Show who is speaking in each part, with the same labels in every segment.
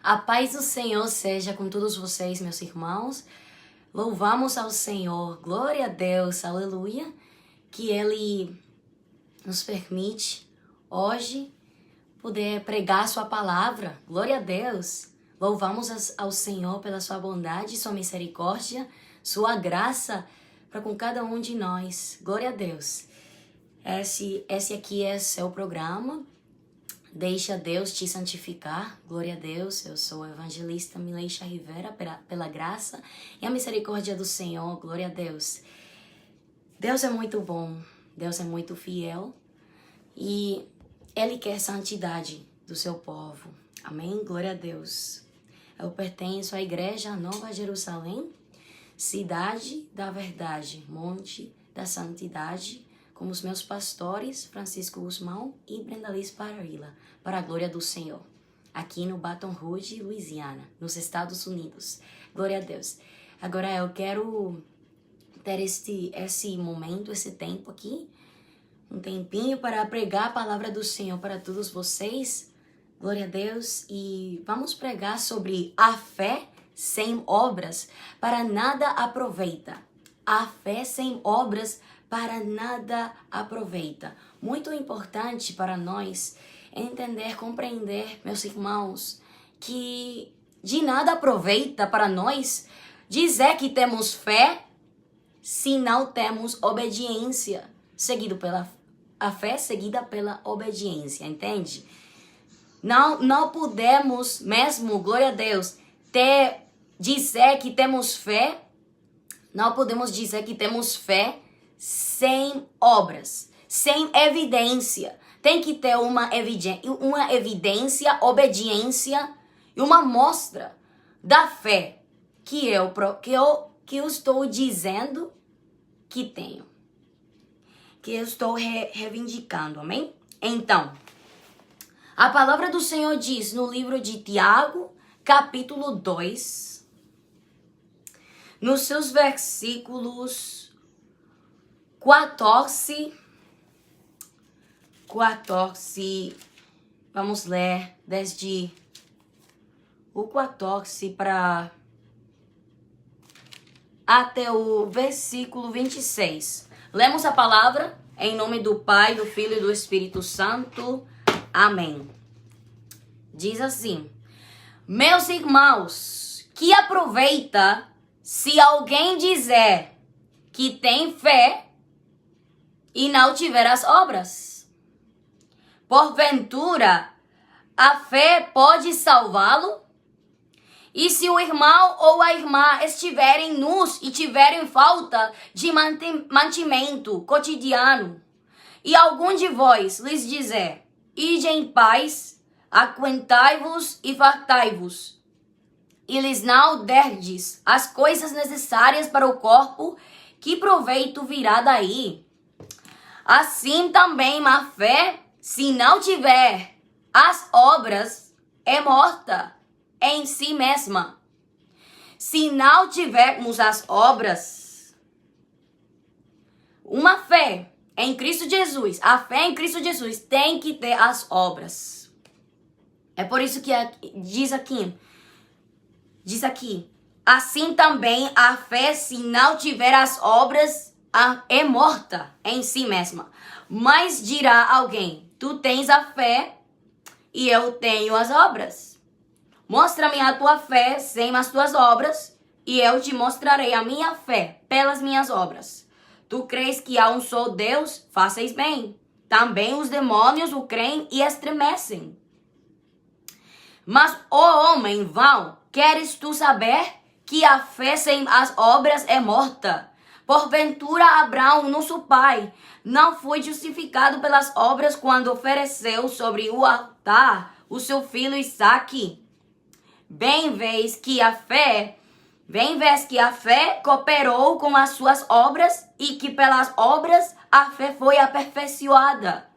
Speaker 1: A paz do Senhor seja com todos vocês, meus irmãos. Louvamos ao Senhor, glória a Deus, aleluia, que Ele nos permite hoje poder pregar Sua palavra, glória a Deus. Louvamos ao Senhor pela Sua bondade, Sua misericórdia, Sua graça para com cada um de nós, glória a Deus. Esse aqui é seu programa. Deixa Deus te santificar, glória a Deus. Eu sou a evangelista Mileixa Rivera, pela graça e a misericórdia do Senhor, glória a Deus. Deus é muito bom, Deus é muito fiel e Ele quer santidade do seu povo, amém? Glória a Deus. Eu pertenço à Igreja Nova Jerusalém, Cidade da Verdade, Monte da Santidade, com os meus pastores, Francisco Guzmão e Brenda Liz Parrilla, para a glória do Senhor, aqui no Baton Rouge, Louisiana, nos Estados Unidos. Glória a Deus. Agora eu quero ter esse momento, esse tempo aqui, um tempinho para pregar a palavra do Senhor para todos vocês. Glória a Deus. E vamos pregar sobre a fé sem obras para nada aproveita. A fé sem obras para nada aproveita. Muito importante para nós entender, compreender, meus irmãos, que de nada aproveita para nós dizer que temos fé se não temos obediência, a fé seguida pela obediência, entende? Não podemos mesmo, glória a Deus, dizer que temos fé, não podemos dizer que temos fé sem obras, sem evidência. Tem que ter uma evidência, obediência e uma mostra da fé que eu estou dizendo que tenho, que eu estou reivindicando, amém? Então, a palavra do Senhor diz no livro de Tiago, capítulo 2, nos seus versículos 14, vamos ler desde o 14 para até o versículo 26. Lemos a palavra em nome do Pai, do Filho e do Espírito Santo. Amém. Diz assim: meus irmãos, que aproveita se alguém dizer que tem fé e não tiver as obras? Porventura, a fé pode salvá-lo? E se o irmão ou a irmã estiverem nus e tiverem falta de mantimento cotidiano, e algum de vós lhes dizer: ide em paz, aquentai-vos e fartai-vos, e lhes não derdes as coisas necessárias para o corpo, que proveito virá daí? Assim também a fé, se não tiver as obras, é morta em si mesma. Se não tivermos as obras, uma fé em Cristo Jesus, a fé em Cristo Jesus tem que ter as obras. É por isso que diz aqui, assim também a fé, se não tiver as obras, é morta em si mesma. Mas dirá alguém: tu tens a fé e eu tenho as obras. Mostra-me a tua fé sem as tuas obras, e eu te mostrarei a minha fé pelas minhas obras. Tu crês que há um só Deus? Façais bem. Também os demônios o creem e estremecem. Mas, ó homem vão, queres tu saber que a fé sem as obras é morta? Porventura Abraão, nosso pai, não foi justificado pelas obras quando ofereceu sobre o altar o seu filho Isaque? Bem vês que a fé cooperou com as suas obras, e que pelas obras a fé foi aperfeiçoada.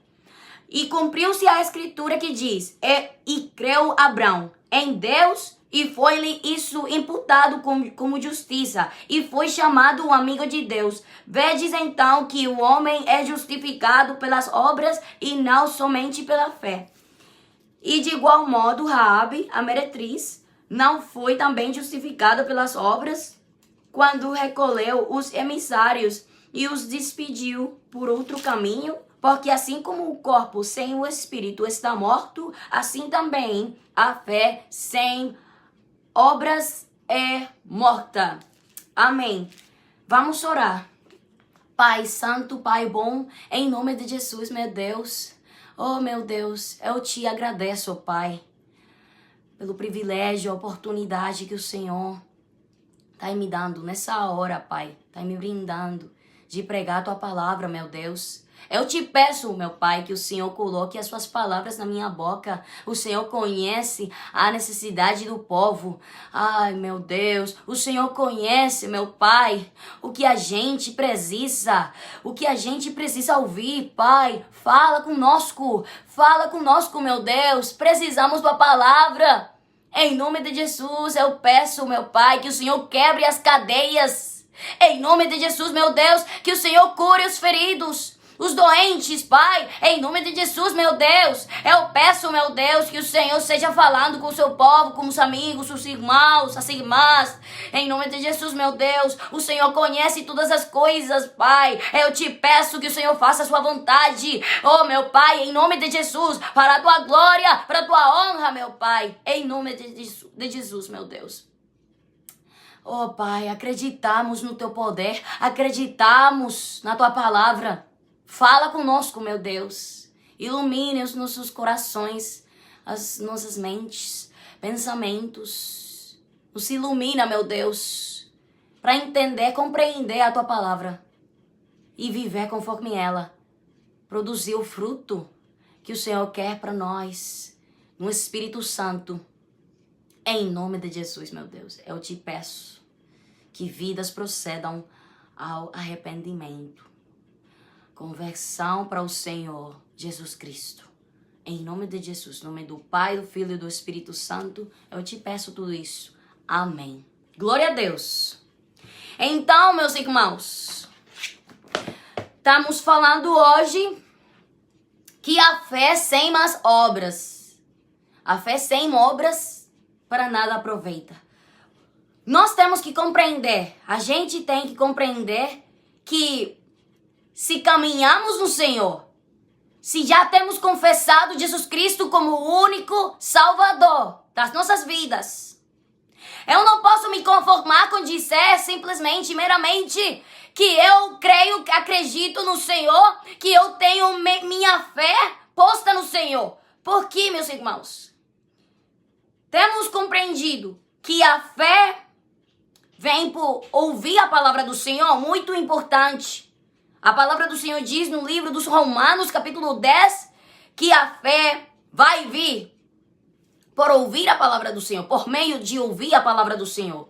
Speaker 1: E cumpriu-se a escritura que diz: e creu Abraão em Deus, e foi-lhe isso imputado como justiça, e foi chamado um amigo de Deus. Vedes então que o homem é justificado pelas obras e não somente pela fé. E de igual modo, Raabe, a meretriz, não foi também justificada pelas obras quando recolheu os emissários e os despediu por outro caminho, porque assim como o corpo sem o espírito está morto, assim também a fé sem obras é morta. Amém. Vamos orar. Pai Santo, Pai bom, em nome de Jesus, meu Deus. Oh, meu Deus, eu te agradeço, oh Pai, pelo privilégio, a oportunidade que o Senhor está me dando nessa hora, Pai. Está me brindando de pregar a Tua palavra, meu Deus. Eu te peço, meu Pai, que o Senhor coloque as Suas palavras na minha boca. O Senhor conhece a necessidade do povo. Ai, meu Deus, o Senhor conhece, meu Pai, o que a gente precisa. O que a gente precisa ouvir, Pai. Fala conosco, meu Deus. Precisamos da palavra. Em nome de Jesus, eu peço, meu Pai, que o Senhor quebre as cadeias. Em nome de Jesus, meu Deus, que o Senhor cure os feridos, os doentes, Pai, em nome de Jesus, meu Deus, eu peço, meu Deus, que o Senhor seja falando com o seu povo, com os amigos, os irmãos, as irmãs, em nome de Jesus, meu Deus, o Senhor conhece todas as coisas, Pai, eu te peço que o Senhor faça a sua vontade, oh, meu Pai, em nome de Jesus, para a tua glória, para a tua honra, meu Pai, em nome de Jesus, meu Deus. Oh, Pai, acreditamos no teu poder, acreditamos na tua palavra. Fala conosco, meu Deus. Ilumine os nossos corações, as nossas mentes, pensamentos. Nos ilumina, meu Deus, para entender, compreender a tua palavra e viver conforme ela. Produzir o fruto que o Senhor quer para nós, no Espírito Santo. Em nome de Jesus, meu Deus, eu te peço que vidas procedam ao arrependimento. Conversão para o Senhor Jesus Cristo. Em nome de Jesus, em nome do Pai, do Filho e do Espírito Santo, eu te peço tudo isso. Amém. Glória a Deus. Então, meus irmãos, estamos falando hoje que a fé sem más obras. A fé sem obras para nada aproveita. Nós temos que compreender, a gente tem que compreender que se caminhamos no Senhor, se já temos confessado Jesus Cristo como o único Salvador das nossas vidas, eu não posso me conformar com dizer simplesmente, meramente, que eu creio, que acredito no Senhor, que eu tenho minha fé posta no Senhor. Por quê, meus irmãos? Temos compreendido que a fé vem por ouvir a palavra do Senhor, muito importante. A palavra do Senhor diz no livro dos Romanos, capítulo 10, que a fé vai vir por ouvir a palavra do Senhor, por meio de ouvir a palavra do Senhor.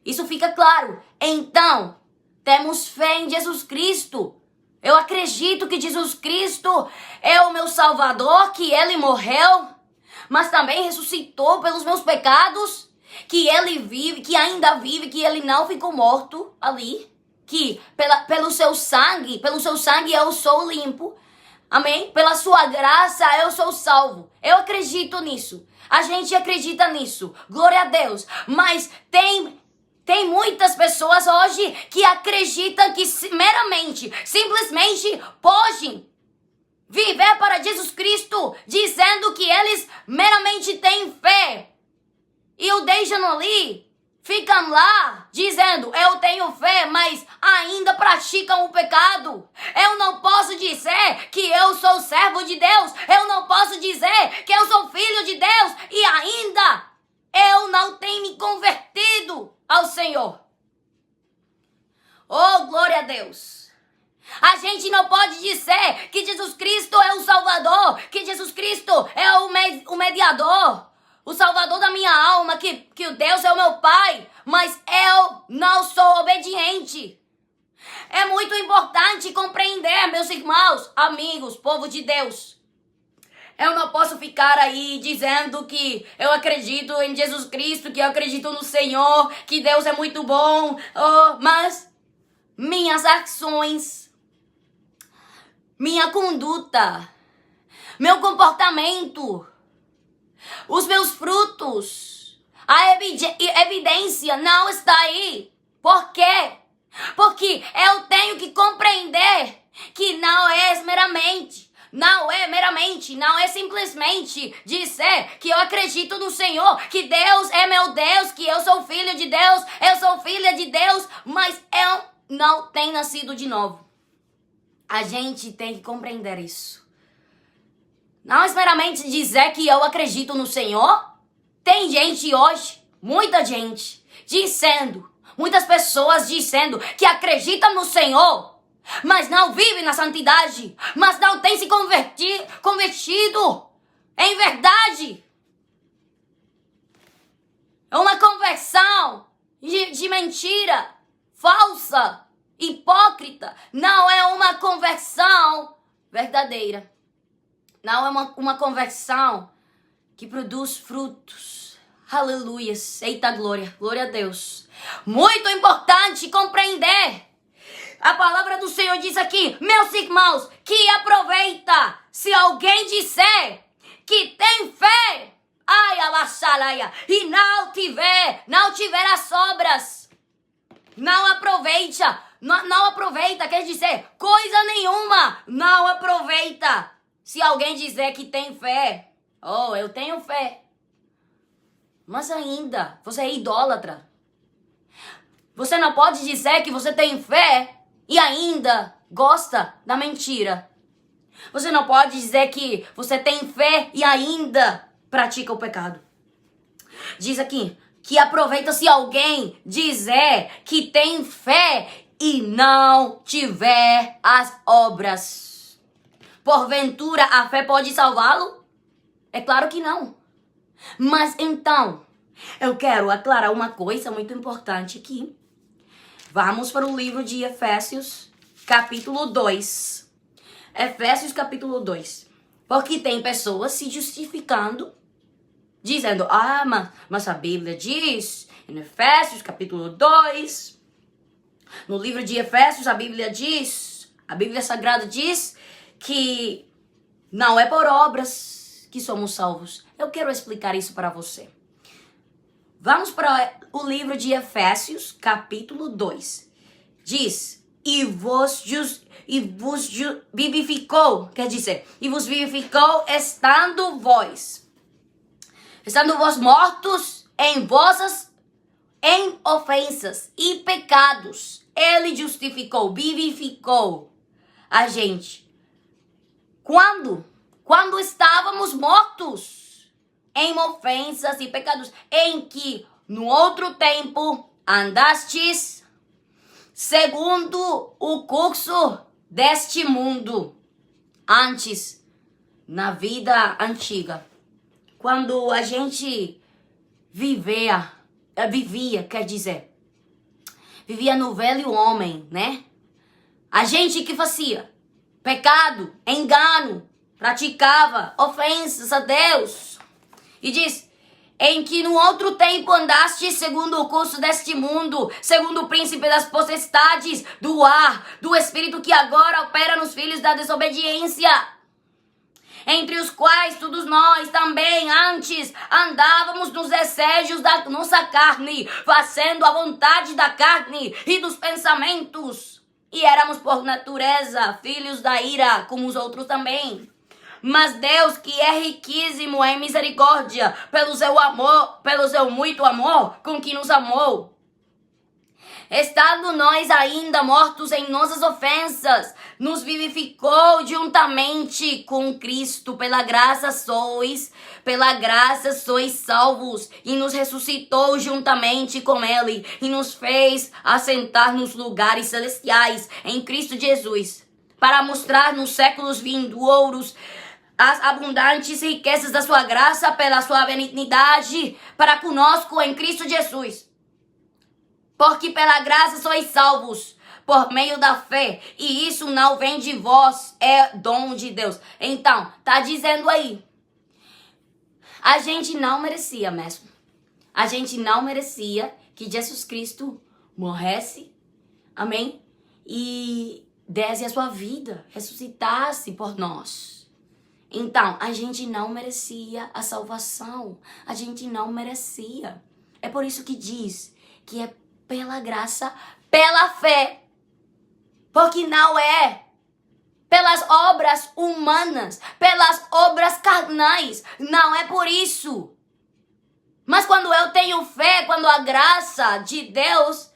Speaker 1: Isso fica claro. Então, temos fé em Jesus Cristo. Eu acredito que Jesus Cristo é o meu Salvador, que Ele morreu, mas também ressuscitou pelos meus pecados, que Ele vive, que ainda vive, que Ele não ficou morto ali, que pelo seu sangue eu sou limpo, amém? Pela sua graça eu sou salvo. Eu acredito nisso, a gente acredita nisso, glória a Deus. Mas tem muitas pessoas hoje que acreditam que meramente, simplesmente podem viver para Jesus Cristo, dizendo que eles meramente têm fé. E o deixam ali, ficam lá, dizendo, eu tenho fé, mas ainda praticam o pecado. Eu não posso dizer que eu sou servo de Deus. Eu não posso dizer que eu sou filho de Deus. E ainda eu não tenho me convertido ao Senhor. Oh, glória a Deus. A gente não pode dizer que Jesus Cristo é o Salvador, que Jesus Cristo é o mediador, o Salvador da minha alma, que o Deus é o meu Pai, mas eu não sou obediente. É muito importante compreender, meus irmãos, amigos, povo de Deus. Eu não posso ficar aí dizendo que eu acredito em Jesus Cristo, que eu acredito no Senhor, que Deus é muito bom, mas minhas ações, minha conduta, meu comportamento Os meus frutos, a evidência não está aí. Por quê? Porque eu tenho que compreender que não é simplesmente dizer que eu acredito no Senhor, que Deus é meu Deus, que eu sou filho de Deus, eu sou filha de Deus, mas eu não tenho nascido de novo. A gente tem que compreender isso. Não é meramente dizer que eu acredito no Senhor. Tem gente hoje, muita gente, muitas pessoas dizendo que acreditam no Senhor, mas não vivem na santidade, mas não têm se convertido em verdade. É uma conversão de mentira, falsa, hipócrita. Não é uma conversão verdadeira. Não é uma conversão que produz frutos. Aleluia. Eita glória. Glória a Deus. Muito importante compreender. A palavra do Senhor diz aqui, meus irmãos, que aproveita se alguém disser que tem fé, ai, alaxalaia, e não tiver as obras. Não aproveita. Não aproveita, quer dizer, coisa nenhuma. Não aproveita. Se alguém dizer que tem fé, oh, eu tenho fé, mas ainda você é idólatra. Você não pode dizer que você tem fé e ainda gosta da mentira. Você não pode dizer que você tem fé e ainda pratica o pecado. Diz aqui que aproveita se alguém dizer que tem fé e não tiver as obras. Porventura, a fé pode salvá-lo? É claro que não. Mas então, eu quero aclarar uma coisa muito importante aqui. Vamos para o livro de Efésios, capítulo 2. Efésios, capítulo 2. Porque tem pessoas se justificando, dizendo, mas a Bíblia diz, em Efésios, capítulo 2, no livro de Efésios, a Bíblia Sagrada diz que não é por obras que somos salvos. Eu quero explicar isso para você. Vamos para o livro de Efésios, capítulo 2. Diz, e vos vivificou, quer dizer, e vos vivificou estando vós mortos em ofensas e pecados. Ele justificou, vivificou a gente. Quando estávamos mortos em ofensas e pecados, em que no outro tempo andastes segundo o curso deste mundo, antes, na vida antiga, quando a gente vivia no velho homem, né? A gente que fazia pecado, engano, praticava ofensas a Deus. E diz, em que no outro tempo andaste segundo o curso deste mundo, segundo o príncipe das potestades do ar, do espírito que agora opera nos filhos da desobediência, entre os quais todos nós também antes andávamos nos desejos da nossa carne, fazendo a vontade da carne e dos pensamentos. E éramos por natureza filhos da ira, como os outros também. Mas Deus, que é riquíssimo em misericórdia, pelo seu muito amor com que nos amou, estando nós ainda mortos em nossas ofensas, nos vivificou juntamente com Cristo. Pela graça sois salvos, e nos ressuscitou juntamente com Ele, e nos fez assentar nos lugares celestiais em Cristo Jesus, para mostrar nos séculos vindouros as abundantes riquezas da sua graça pela sua benignidade para conosco em Cristo Jesus. Porque pela graça sois salvos, por meio da fé, e isso não vem de vós, é dom de Deus. Então, tá dizendo aí, a gente não merecia mesmo. A gente não merecia que Jesus Cristo morresse, amém? E desse a sua vida, ressuscitasse por nós. Então, a gente não merecia a salvação. A gente não merecia. É por isso que diz que é pela graça, pela fé. Porque não é pelas obras humanas, pelas obras carnais. Não é por isso. Mas quando eu tenho fé, quando a graça de Deus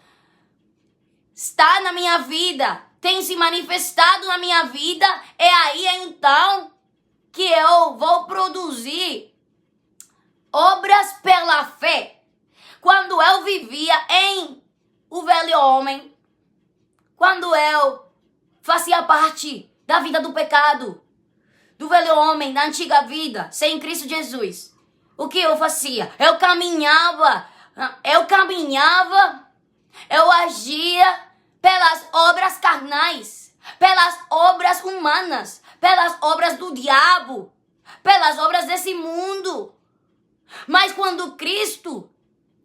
Speaker 1: está na minha vida, tem se manifestado na minha vida, é aí então que eu vou produzir obras pela fé. Quando eu vivia em o velho homem, quando eu fazia parte da vida do pecado, do velho homem, da antiga vida, sem Cristo Jesus, o que eu fazia? Eu caminhava, eu agia pelas obras carnais, pelas obras humanas, pelas obras do diabo, pelas obras desse mundo. Mas quando Cristo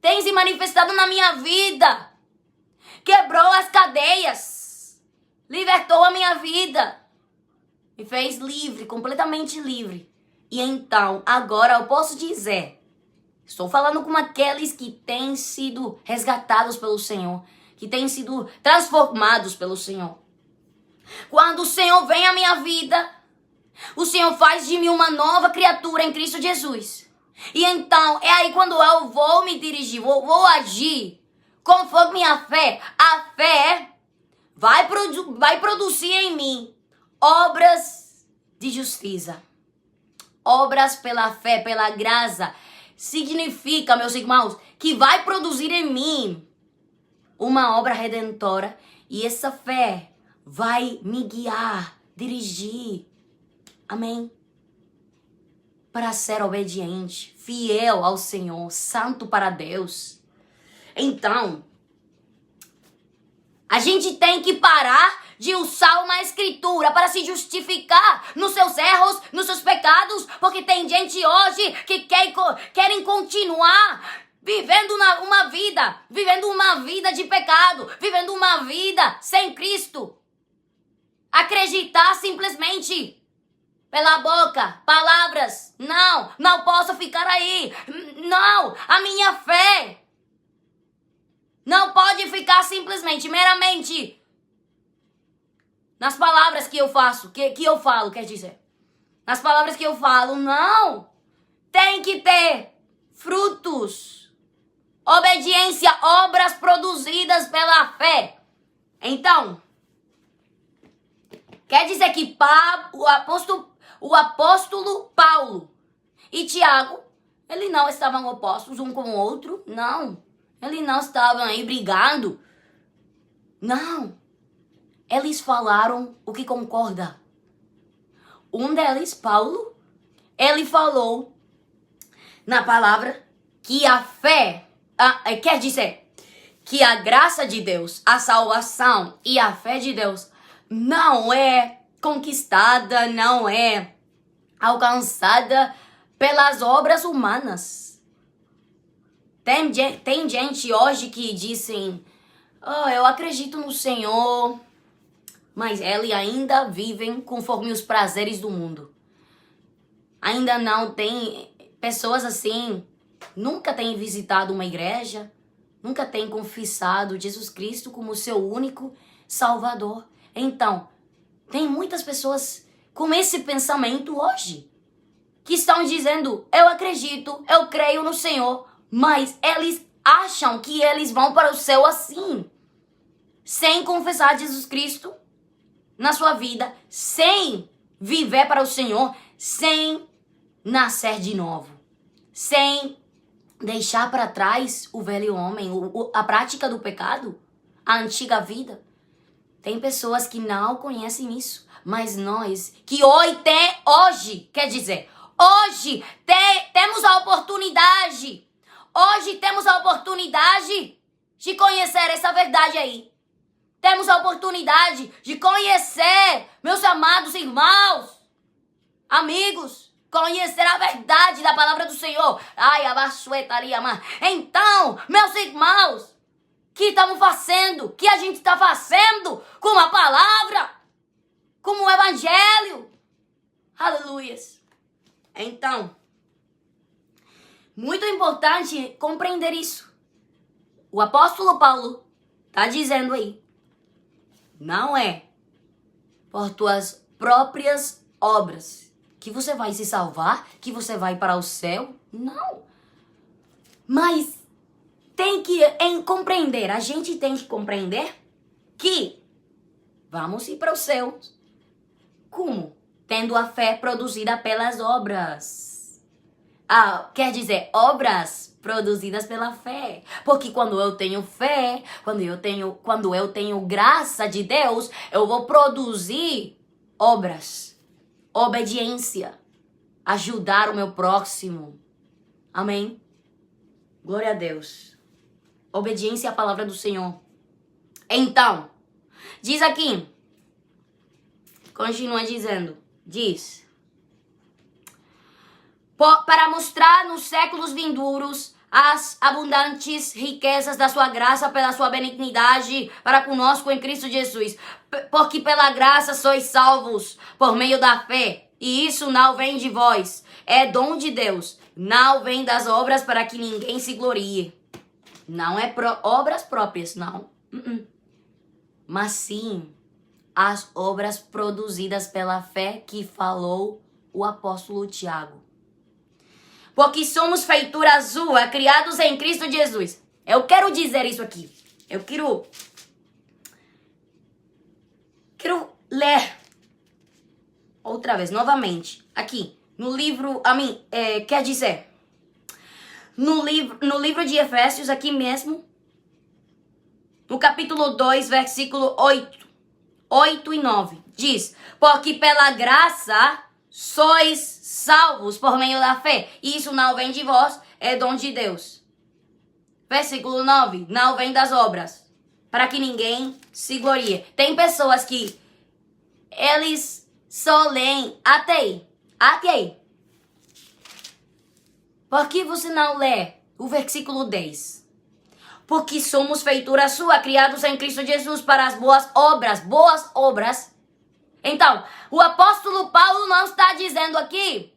Speaker 1: tem se manifestado na minha vida, quebrou as cadeias, libertou a minha vida, me fez livre, completamente livre. E então, agora eu posso dizer, estou falando com aqueles que têm sido resgatados pelo Senhor, que têm sido transformados pelo Senhor. Quando o Senhor vem à minha vida, o Senhor faz de mim uma nova criatura em Cristo Jesus. E então, é aí quando eu vou me dirigir, vou agir conforme minha fé. A fé vai produzir em mim obras de justiça. Obras pela fé, pela graça. Significa, meus irmãos, que vai produzir em mim uma obra redentora. E essa fé vai me guiar, dirigir. Amém? Para ser obediente, fiel ao Senhor, santo para Deus. Então, a gente tem que parar de usar uma escritura para se justificar nos seus erros, nos seus pecados, porque tem gente hoje que querem continuar vivendo uma vida de pecado, vivendo uma vida sem Cristo. Acreditar simplesmente pela boca, palavras, não posso ficar aí, não, a minha fé não pode ficar simplesmente, meramente nas palavras que eu faço, que eu falo, quer dizer. Nas palavras que eu falo, não. Tem que ter frutos. Obediência, obras produzidas pela fé. Então, quer dizer que o apóstolo Paulo e Tiago, eles não estavam opostos um com o outro, não. Eles não estavam aí brigando. Não. Eles falaram o que concorda. Um deles, Paulo, ele falou na palavra que a fé, quer dizer, que a graça de Deus, a salvação e a fé de Deus não é conquistada, não é alcançada pelas obras humanas. Tem gente hoje que dizem, eu acredito no Senhor, mas eles ainda vivem conforme os prazeres do mundo. Ainda não tem pessoas assim, nunca têm visitado uma igreja, nunca têm confessado Jesus Cristo como seu único Salvador. Então, tem muitas pessoas com esse pensamento hoje, que estão dizendo, eu acredito, eu creio no Senhor, mas eles acham que eles vão para o céu assim, sem confessar Jesus Cristo na sua vida, sem viver para o Senhor, sem nascer de novo, sem deixar para trás o velho homem, a prática do pecado, a antiga vida. Tem pessoas que não conhecem isso, mas nós, que hoje temos a oportunidade, de conhecer essa verdade aí. Temos a oportunidade de conhecer, meus amados irmãos, amigos, conhecer a verdade da palavra do Senhor. Então, meus irmãos, que estamos fazendo, que a gente está fazendo com a palavra, com o evangelho. Aleluias. Então, muito importante compreender isso. O apóstolo Paulo está dizendo aí, não é por tuas próprias obras que você vai se salvar, que você vai para o céu. Não. Mas tem que compreender, a gente tem que compreender que vamos ir para o céu. Como? Tendo a fé produzida pelas obras. Quer dizer, obras produzidas pela fé. Porque quando eu tenho fé, quando eu tenho graça de Deus, eu vou produzir obras, obediência, ajudar o meu próximo. Amém? Glória a Deus. Obediência à palavra do Senhor. Então, diz aqui, continua dizendo, diz: para mostrar nos séculos vindouros as abundantes riquezas da sua graça pela sua benignidade para conosco em Cristo Jesus. Porque pela graça sois salvos por meio da fé, e isso não vem de vós, é dom de Deus, não vem das obras para que ninguém se glorie. Não é obras próprias, não. Mas sim as obras produzidas pela fé que falou o apóstolo Tiago. Porque somos feitura sua, criados em Cristo Jesus. Eu quero dizer isso aqui. Eu quero ler outra vez, novamente, aqui, no livro, quer dizer, no livro de Efésios, aqui mesmo, no capítulo 2, versículo 8 e 9, diz: porque pela graça sois salvos por meio da fé, e isso não vem de vós, é dom de Deus. Versículo 9, não vem das obras, para que ninguém se glorie. Tem pessoas que eles só leem até aí. Por que você não lê o versículo 10? Porque somos feitura sua, criados em Cristo Jesus para as boas obras. Então, o apóstolo Paulo não está dizendo aqui,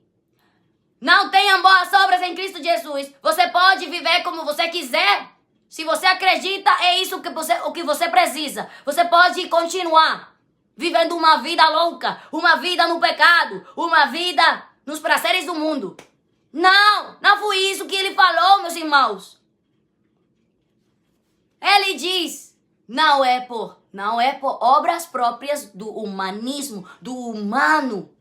Speaker 1: não tenham boas obras em Cristo Jesus. Você pode viver como você quiser. Se você acredita, é isso o que você precisa. Você pode continuar vivendo uma vida louca, uma vida no pecado, uma vida nos prazeres do mundo. Não foi isso que ele falou, meus irmãos. Ele diz, não é por obras próprias do humanismo, do humano,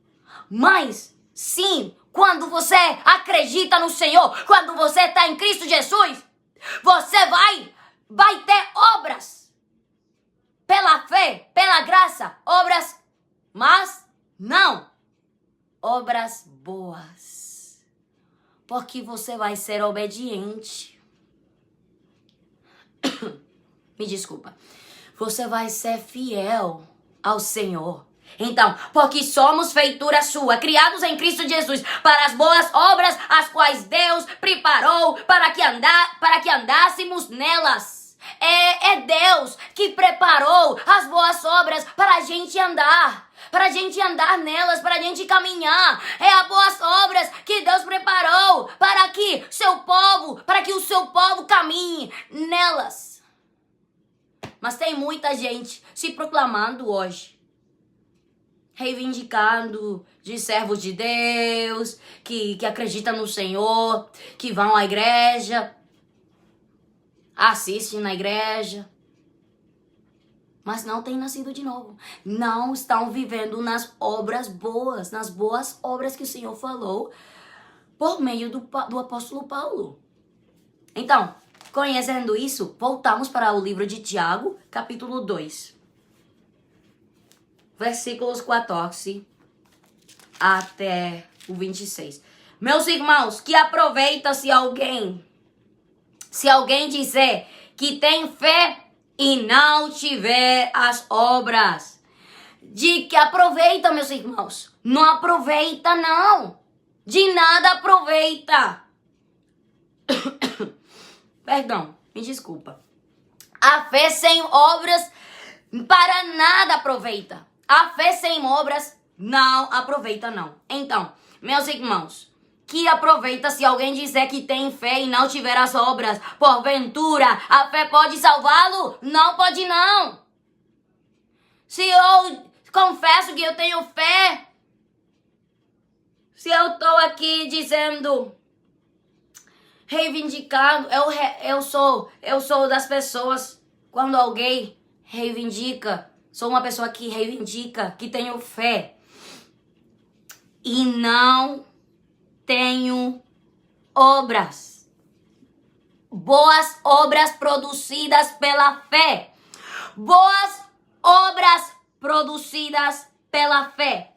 Speaker 1: mas sim, quando você acredita no Senhor, quando você está em Cristo Jesus, você vai ter obras, pela fé, pela graça, obras, mas não obras boas, porque você vai ser obediente. Me desculpa. Você vai ser fiel ao Senhor. Então, porque somos feitura sua, criados em Cristo Jesus, para as boas obras, as quais Deus preparou para que andássemos nelas. É Deus que preparou as boas obras para a gente andar. Para a gente andar nelas, para a gente caminhar. É as boas obras que Deus preparou para que o seu povo caminhe nelas. Mas tem muita gente se proclamando hoje, reivindicando de servos de Deus, que acreditam no Senhor, que vão à igreja, assistem na igreja, mas não têm nascido de novo. Não estão vivendo nas obras boas, nas boas obras que o Senhor falou por meio do apóstolo Paulo. Então, conhecendo isso, voltamos para o livro de Tiago, capítulo 2. Versículos 14 até o 26. Meus irmãos, que aproveita se alguém dizer que tem fé e não tiver as obras. De que aproveita, meus irmãos. Não aproveita, não. De nada aproveita. Perdão, me desculpa. A fé sem obras para nada aproveita. A fé sem obras não aproveita, não. Então, meus irmãos, que aproveita se alguém disser que tem fé e não tiver as obras? Porventura, a fé pode salvá-lo? Não pode não. Se eu confesso que eu tenho fé, se eu estou aqui dizendo, reivindicando, eu sou das pessoas, quando alguém reivindica, sou uma pessoa que reivindica, que tenho fé e não tenho obras. Boas obras produzidas pela fé. Boas obras produzidas pela fé.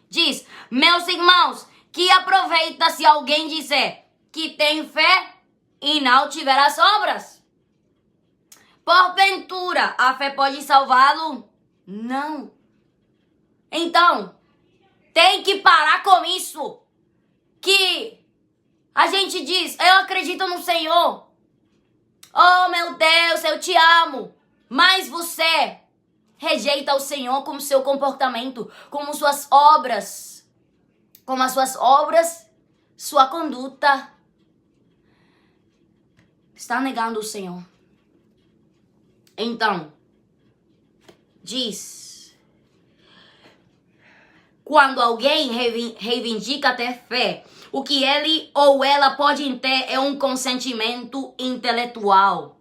Speaker 1: Diz, meus irmãos, que aproveita se alguém disser que tem fé e não tiver as obras. Porventura, a fé pode salvá-lo? Não. Então, tem que parar com isso. Que a gente diz, eu acredito no Senhor. Oh, meu Deus, eu te amo. Mas você rejeita o Senhor com o seu comportamento, como suas obras. Como as suas obras, sua conduta. Está negando o Senhor. Então, diz, quando alguém reivindica ter fé, o que ele ou ela pode ter é um consentimento intelectual,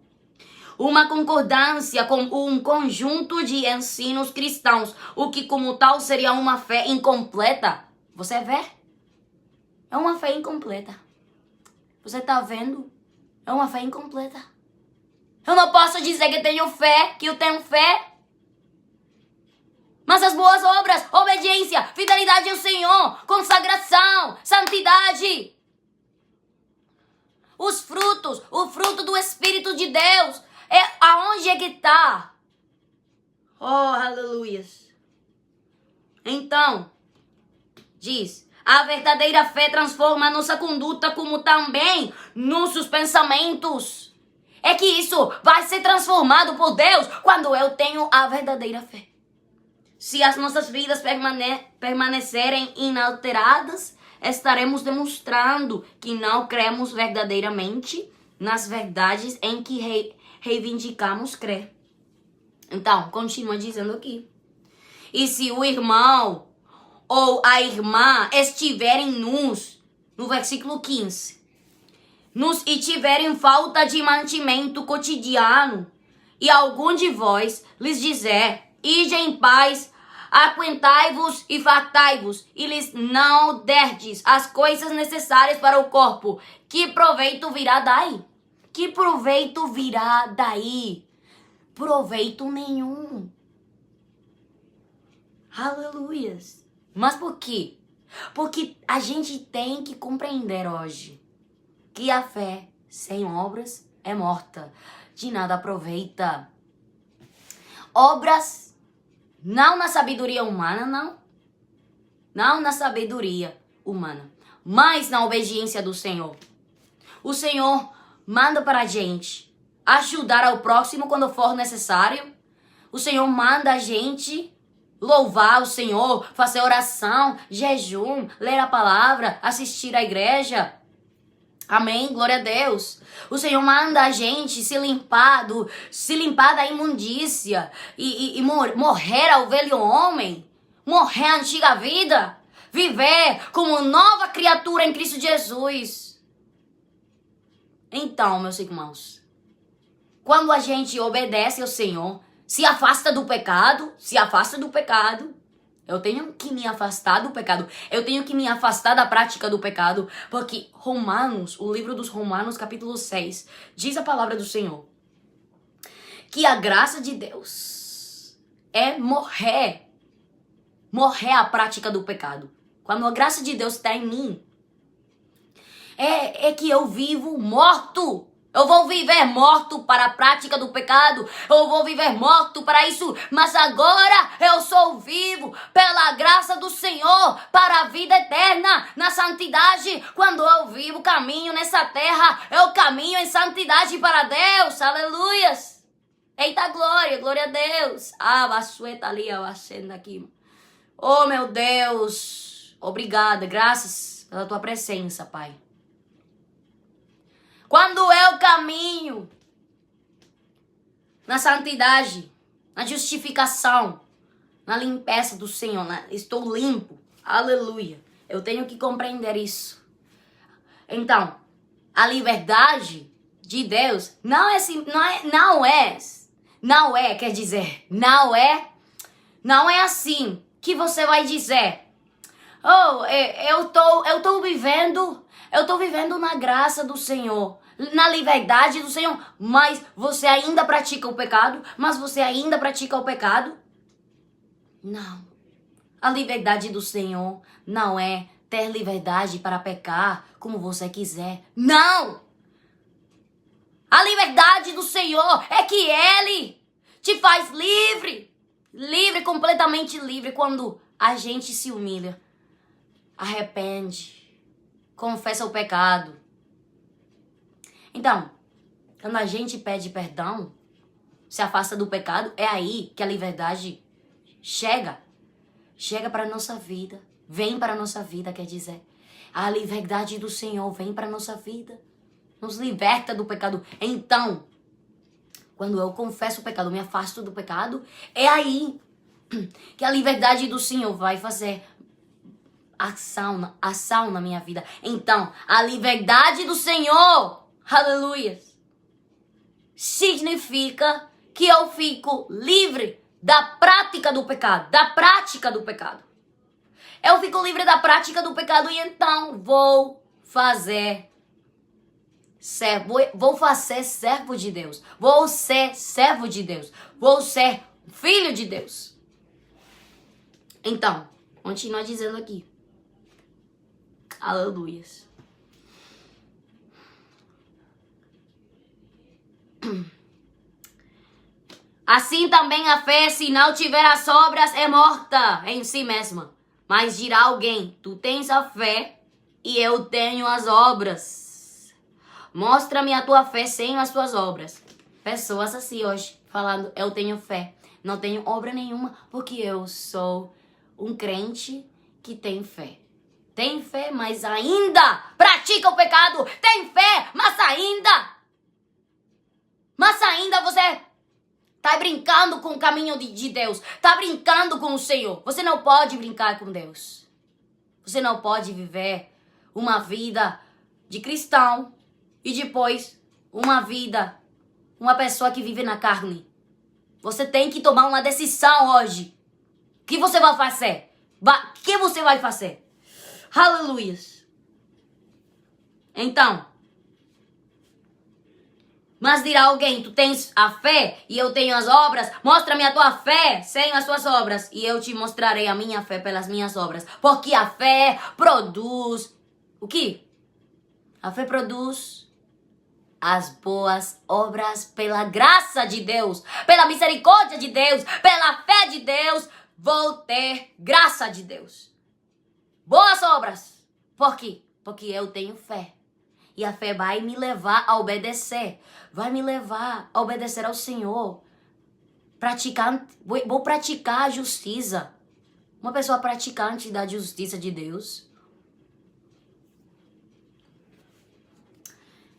Speaker 1: uma concordância com um conjunto de ensinos cristãos, o que como tal seria uma fé incompleta. Você vê? É uma fé incompleta. Você está vendo? É uma fé incompleta. Eu não posso dizer que tenho fé, que eu tenho fé. Mas as boas obras, obediência, fidelidade ao Senhor, consagração, santidade. Os frutos, o fruto do Espírito de Deus. Aonde é que está? Oh, aleluia. Então, diz, a verdadeira fé transforma a nossa conduta como também nossos pensamentos. É que isso vai ser transformado por Deus quando eu tenho a verdadeira fé. Se as nossas vidas permanecerem inalteradas, estaremos demonstrando que não cremos verdadeiramente nas verdades em que reivindicamos crer. Então, continua dizendo aqui. E se o irmão ou a irmã estiverem nus, no versículo 15, e tiverem falta de mantimento cotidiano, e algum de vós lhes dizer, ide em paz, aquentai-vos e fartai-vos, e lhes não derdes as coisas necessárias para o corpo, que proveito virá daí? Que proveito virá daí? Proveito nenhum. Aleluias. Mas por quê? Porque a gente tem que compreender hoje que a fé sem obras é morta. De nada aproveita. Obras, não na sabedoria humana, não. Não na sabedoria humana, mas na obediência do Senhor. O Senhor manda para a gente ajudar ao próximo quando for necessário. O Senhor manda a gente louvar o Senhor, fazer oração, jejum, ler a palavra, assistir à igreja. Amém? Glória a Deus. O Senhor manda a gente se limpar da imundícia e morrer ao velho homem, morrer à antiga vida, viver como nova criatura em Cristo Jesus. Então, meus irmãos, quando a gente obedece ao Senhor, se afasta do pecado, eu tenho que me afastar do pecado. Eu tenho que me afastar da prática do pecado. Porque Romanos, o livro dos Romanos, capítulo 6, diz a palavra do Senhor que a graça de Deus é morrer a prática do pecado. Quando a graça de Deus está em mim, é que eu vivo morto. Eu vou viver morto para a prática do pecado. Eu vou viver morto para isso. Mas agora eu sou vivo pela graça do Senhor para a vida eterna, na santidade. Quando eu vivo caminho nessa terra, eu caminho em santidade para Deus. Aleluias. Eita glória, glória a Deus. Ah, basueta ali, abacendo aqui. Oh, meu Deus, obrigada, graças pela tua presença, Pai. Quando eu caminho na santidade, na justificação, na limpeza do Senhor, estou limpo, aleluia. Eu tenho que compreender isso. Então, a liberdade de Deus não é, quer dizer, não é assim que você vai dizer, oh, eu tô vivendo na graça do Senhor, na liberdade do Senhor, mas você ainda pratica o pecado? Não. A liberdade do Senhor não é ter liberdade para pecar como você quiser. Não! A liberdade do Senhor é que Ele te faz livre. Livre, completamente livre, quando a gente se humilha, arrepende, confessa o pecado. Então, quando a gente pede perdão, se afasta do pecado, é aí que a liberdade chega para a nossa vida, vem para a nossa vida, quer dizer. A liberdade do Senhor vem para a nossa vida, nos liberta do pecado. Então, quando eu confesso o pecado, me afasto do pecado, é aí que a liberdade do Senhor vai fazer ação na minha vida. Então, a liberdade do Senhor, aleluia, significa que eu fico livre da prática do pecado, Eu fico livre da prática do pecado e então vou fazer servo de Deus. Vou ser servo de Deus. Vou ser filho de Deus. Então, continua dizendo aqui. Aleluia. Assim também a fé, se não tiver as obras, é morta em si mesma. Mas dirá alguém, tu tens a fé e eu tenho as obras. Mostra-me a tua fé sem as tuas obras. Pessoas assim hoje, falando, eu tenho fé, não tenho obra nenhuma, porque eu sou um crente que tem fé. Tem fé, mas ainda pratica o pecado. Tem fé, mas ainda você tá brincando com o caminho de Deus. Tá brincando com o Senhor. Você não pode brincar com Deus. Você não pode viver uma vida de cristão e depois uma pessoa que vive na carne. Você tem que tomar uma decisão hoje. O que você vai fazer? O que você vai fazer? Aleluia. Então, mas dirá alguém, tu tens a fé e eu tenho as obras, mostra-me a tua fé sem as tuas obras e eu te mostrarei a minha fé pelas minhas obras. Porque a fé produz... O quê? A fé produz as boas obras pela graça de Deus, pela misericórdia de Deus, pela fé de Deus. Vou ter graça de Deus. Boas obras. Por quê? Porque eu tenho fé. E a fé vai me levar a obedecer. Vai me levar a obedecer ao Senhor. Vou praticar a justiça. Uma pessoa praticante da justiça de Deus.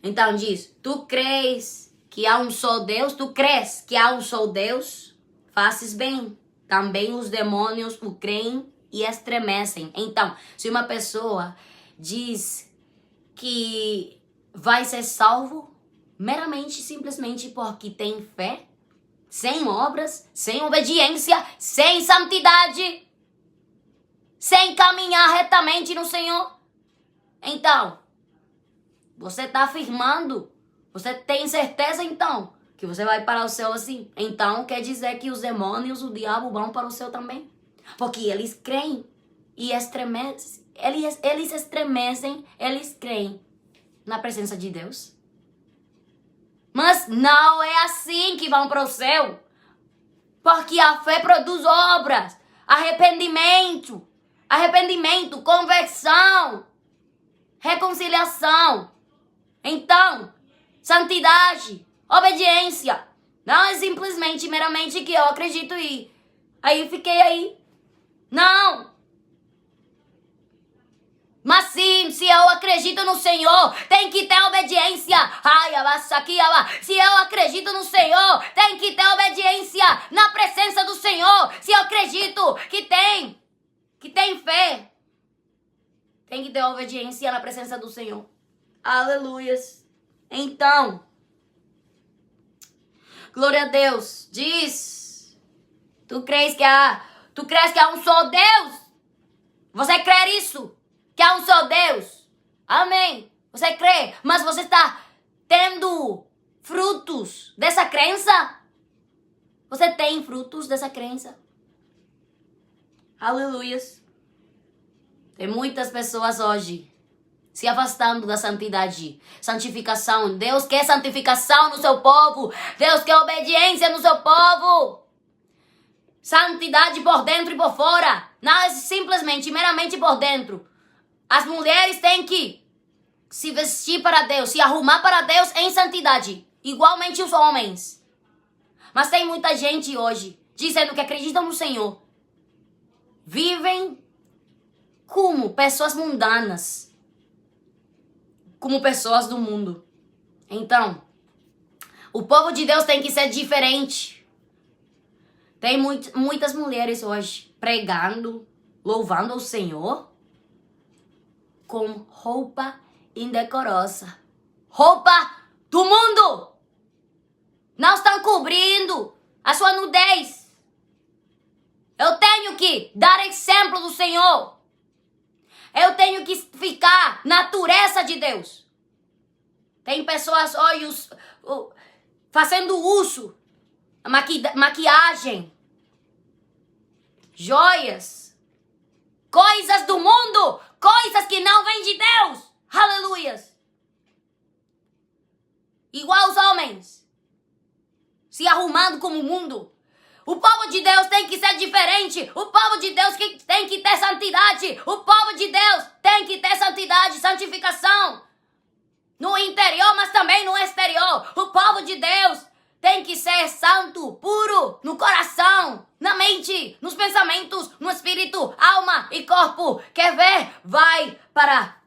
Speaker 1: Então diz, tu crês que há um só Deus? Tu crês que há um só Deus? Faces bem. Também os demônios o creem e estremecem. Então, se uma pessoa diz que vai ser salvo meramente, simplesmente porque tem fé, sem obras, sem obediência, sem santidade, sem caminhar retamente no Senhor, então, você está afirmando, você tem certeza então que você vai para o céu assim? Então quer dizer que os demônios, o diabo vão para o céu também? Porque eles creem e estremecem. Eles estremecem, eles creem na presença de Deus. Mas não é assim que vão para o céu. Porque a fé produz obras, arrependimento, conversão, reconciliação. Então, santidade, obediência. Não é simplesmente, meramente que eu acredito e aí fiquei aí. Não. Mas sim, se eu acredito no Senhor, tem que ter obediência. Se eu acredito no Senhor, tem que ter obediência na presença do Senhor. Se eu acredito que tem fé, tem que ter obediência na presença do Senhor. Aleluias. Então, glória a Deus. Diz, tu crês que há um só Deus? Você crê isso? Que há um só Deus? Amém. Você crê, mas você está tendo frutos dessa crença? Você tem frutos dessa crença? Aleluias. Tem muitas pessoas hoje se afastando da santidade, santificação. Deus quer santificação no seu povo. Deus quer obediência no seu povo. Santidade por dentro e por fora. Não é simplesmente, meramente por dentro. As mulheres têm que se vestir para Deus, se arrumar para Deus em santidade. Igualmente os homens. Mas tem muita gente hoje dizendo que acreditam no Senhor. Vivem como pessoas mundanas. Como pessoas do mundo. Então, o povo de Deus tem que ser diferente. Tem muitas mulheres hoje pregando, louvando o Senhor com roupa indecorosa. Roupa do mundo. Não estão cobrindo a sua nudez. Eu tenho que dar exemplo do Senhor. Eu tenho que ficar natureza de Deus. Tem pessoas hoje fazendo uso, maquiagem, joias, coisas do mundo, coisas que não vêm de Deus. Aleluias. Igual os homens, se arrumando como o mundo. O povo de Deus tem que ser diferente. O povo de Deus tem que ter santidade. O povo de Deus tem que ter santidade, santificação. No interior, mas também no exterior. O povo de Deus tem que ser santo, puro, no coração, na mente, nos pensamentos, no espírito, alma e corpo. Quer ver? Vai para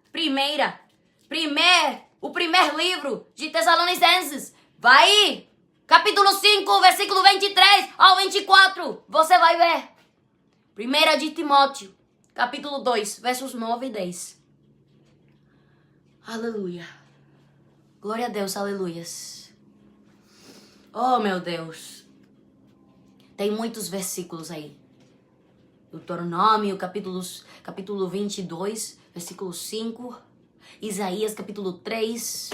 Speaker 1: o primeiro livro de Tessalonicenses. Vai! Capítulo 5, versículo 23 ao 24. Você vai ver. 1 de Timóteo, capítulo 2, versos 9 e 10. Aleluia. Glória a Deus, aleluias. Oh, meu Deus. Tem muitos versículos aí. Deuteronômio, capítulo 22, versículo 5. Isaías, capítulo 3.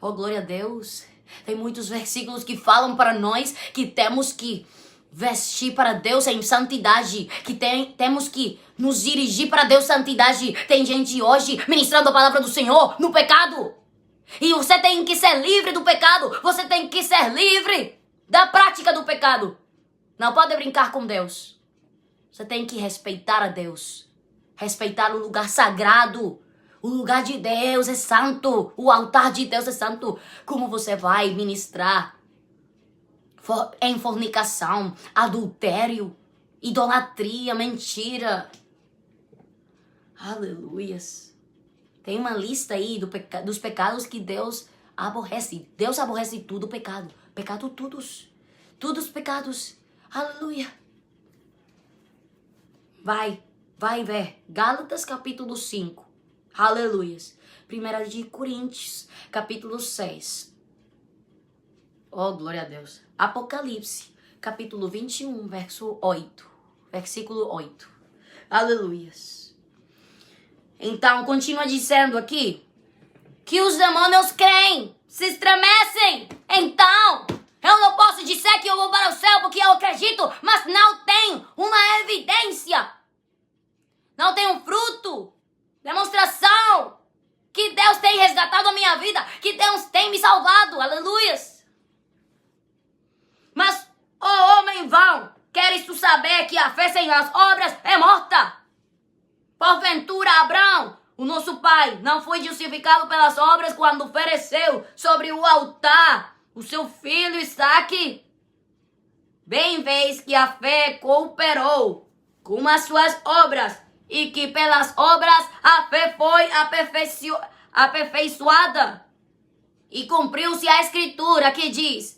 Speaker 1: Oh, glória a Deus. Tem muitos versículos que falam para nós que temos que vestir para Deus em santidade, que temos que nos dirigir para Deus em santidade. Tem gente hoje ministrando a palavra do Senhor no pecado. E você tem que ser livre do pecado. Você tem que ser livre da prática do pecado. Não pode brincar com Deus. Você tem que respeitar a Deus. Respeitar o lugar sagrado. O lugar de Deus é santo. O altar de Deus é santo. Como você vai ministrar em fornicação, adultério, idolatria, mentira? Aleluias. Tem uma lista aí dos pecados que Deus aborrece. Deus aborrece tudo pecado. Pecado todos. Todos os pecados. Aleluia. Vai ver. Gálatas capítulo 5. Aleluias. 1 de Coríntios, capítulo 6. Oh, glória a Deus. Apocalipse, capítulo 21, verso 8. Versículo 8. Aleluias. Então, continua dizendo aqui que os demônios creem, se estremecem. Então, eu não posso dizer que eu vou para o céu porque eu acredito, mas não tenho uma evidência. Não tenho fruto. Demonstração que Deus tem resgatado a minha vida, que Deus tem me salvado, aleluias. Mas, ó homem vão, queres tu saber que a fé sem as obras é morta? Porventura Abraão, o nosso pai, não foi justificado pelas obras quando ofereceu sobre o altar o seu filho Isaque? Bem vês que a fé cooperou com as suas obras, e que pelas obras a fé foi aperfeiçoada. E cumpriu-se a escritura que diz,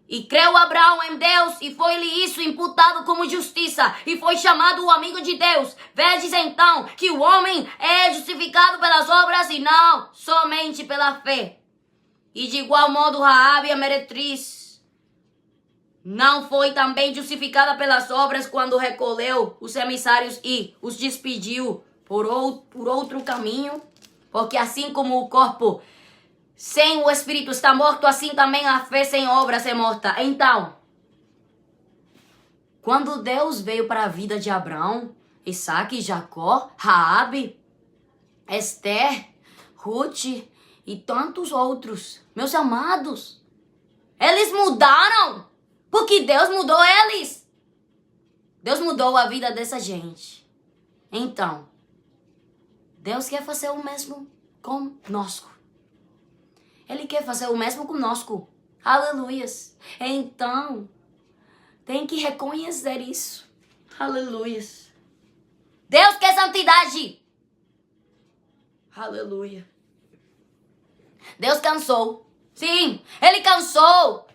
Speaker 1: e creu Abraão em Deus, e foi-lhe isso imputado como justiça, e foi chamado o amigo de Deus. Vedes então que o homem é justificado pelas obras e não somente pela fé. E de igual modo Raabe, a meretriz, não foi também justificada pelas obras quando recolheu os emissários e os despediu por outro caminho? Porque assim como o corpo sem o espírito está morto, assim também a fé sem obras é morta. Então, quando Deus veio para a vida de Abraão, Isaac, Jacó, Raabe, Esther, Ruth e tantos outros, meus amados, eles mudaram porque Deus mudou eles. Deus mudou a vida dessa gente. Então, Deus quer fazer o mesmo conosco. Ele quer fazer o mesmo conosco. Aleluias. Então, tem que reconhecer isso. Aleluias. Deus quer santidade. Aleluia. Deus cansou. Sim, Ele cansou.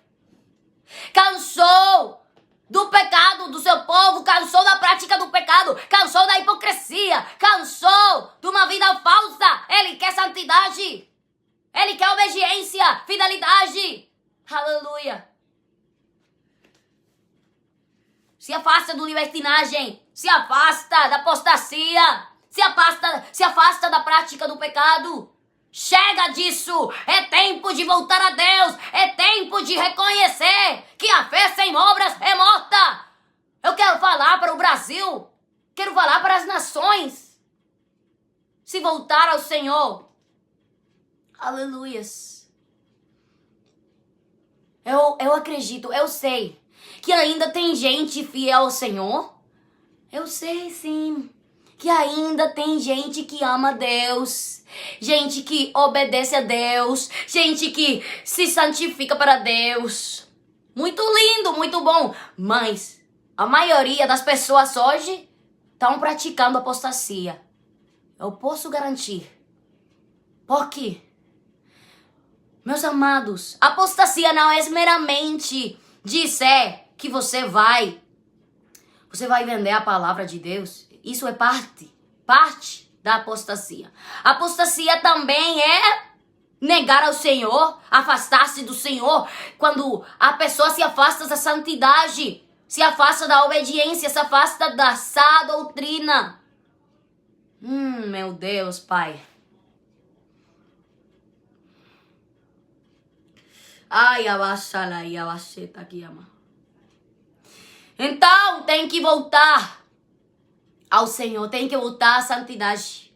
Speaker 1: Cansou do pecado do seu povo. Cansou da prática do pecado. Cansou da hipocrisia. Cansou de uma vida falsa. Ele quer santidade. Ele quer obediência, fidelidade. Aleluia. Se afasta do libertinagem. Se afasta da apostasia. Se afasta da prática do pecado. Chega disso. É tempo de voltar a Deus. É tempo de reconhecer que a fé sem obras é morta. Eu quero falar para o Brasil. Quero falar para as nações. Se voltar ao Senhor. Aleluias. Eu acredito, eu sei que ainda tem gente fiel ao Senhor. Eu sei sim que ainda tem gente que ama Deus. Gente que obedece a Deus. Gente que se santifica para Deus. Muito lindo, muito bom. Mas a maioria das pessoas hoje estão praticando apostasia. Eu posso garantir. Por quê? Meus amados, apostasia não é meramente dizer que você vai vender a palavra de Deus. Isso é parte da apostasia. Apostasia também é negar ao Senhor, afastar-se do Senhor. Quando a pessoa se afasta da santidade, se afasta da obediência, se afasta da sã doutrina. Meu Deus, Pai. Ai, abaixala e abaixeta aqui, ama. Então, tem que voltar ao Senhor. Tem que voltar à santidade.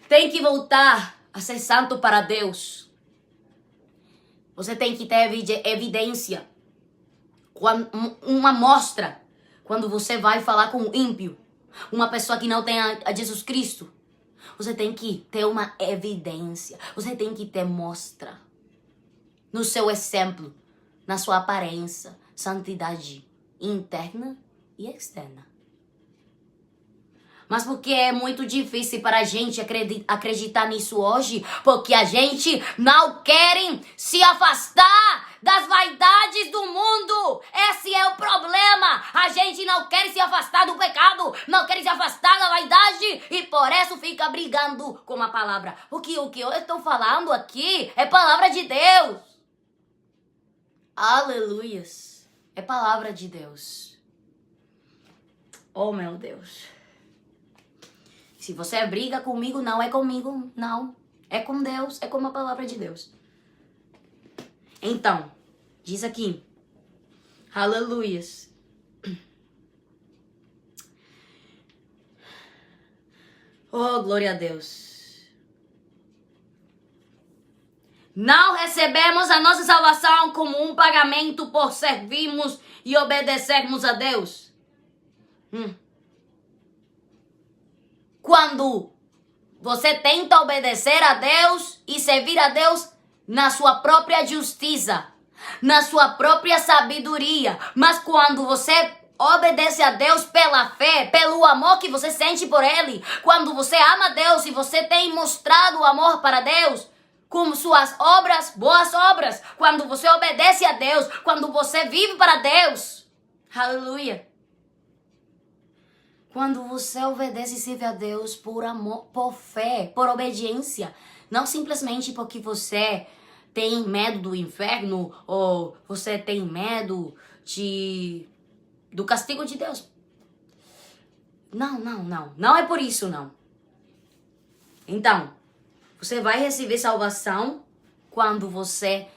Speaker 1: Tem que voltar a ser santo para Deus. Você tem que ter evidência. Uma mostra. Quando você vai falar com um ímpio. Uma pessoa que não tem a Jesus Cristo. Você tem que ter uma evidência. Você tem que ter mostra. No seu exemplo, na sua aparência, santidade interna e externa. Mas porque é muito difícil para a gente acreditar nisso hoje? Porque a gente não quer se afastar das vaidades do mundo. Esse é o problema. A gente não quer se afastar do pecado, não quer se afastar da vaidade e por isso fica brigando com a palavra. Porque o que eu estou falando aqui é palavra de Deus. Aleluias. É palavra de Deus. Oh, meu Deus. Se você briga comigo, não é comigo, não. É com Deus, é com a palavra de Deus. Então, diz aqui. Aleluias. Oh, glória a Deus. Não recebemos a nossa salvação como um pagamento por servirmos e obedecermos a Deus. Quando você tenta obedecer a Deus e servir a Deus na sua própria justiça, na sua própria sabedoria, mas quando você obedece a Deus pela fé, pelo amor que você sente por Ele, quando você ama Deus e você tem mostrado o amor para Deus, com suas obras, boas obras, quando você obedece a Deus, quando você vive para Deus, aleluia. Quando você obedece e serve a Deus por amor, por fé, por obediência, não simplesmente porque você tem medo do inferno ou você tem medo do castigo de Deus. Não é por isso, não. Então, você vai receber salvação quando você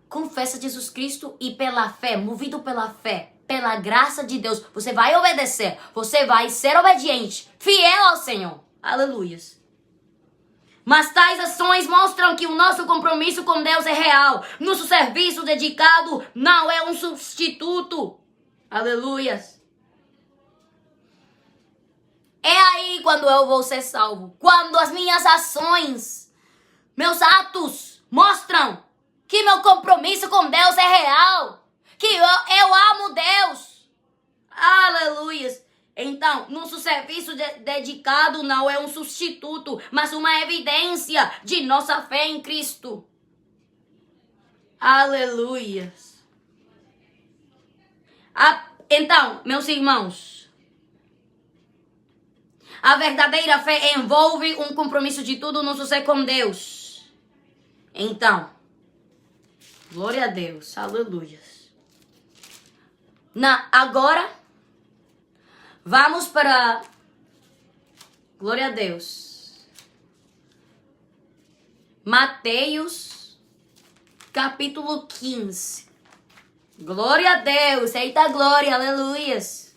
Speaker 1: confessa Jesus Cristo e pela fé, movido pela fé, pela graça de Deus, você vai obedecer, você vai ser obediente, fiel ao Senhor. Aleluias. Mas tais ações mostram que o nosso compromisso com Deus é real. Nosso serviço dedicado não é um substituto. Aleluias. É aí quando eu vou ser salvo. Quando as minhas ações, meus atos mostram que meu compromisso com Deus é real. Que eu amo Deus. Aleluias. Então, nosso serviço dedicado não é um substituto, mas uma evidência de nossa fé em Cristo. Aleluias. Então, meus irmãos, a verdadeira fé envolve um compromisso de tudo nosso ser com Deus. Então, glória a Deus, aleluias. Agora, vamos para... Glória a Deus. Mateus, capítulo 15. Glória a Deus. Eita glória, aleluias.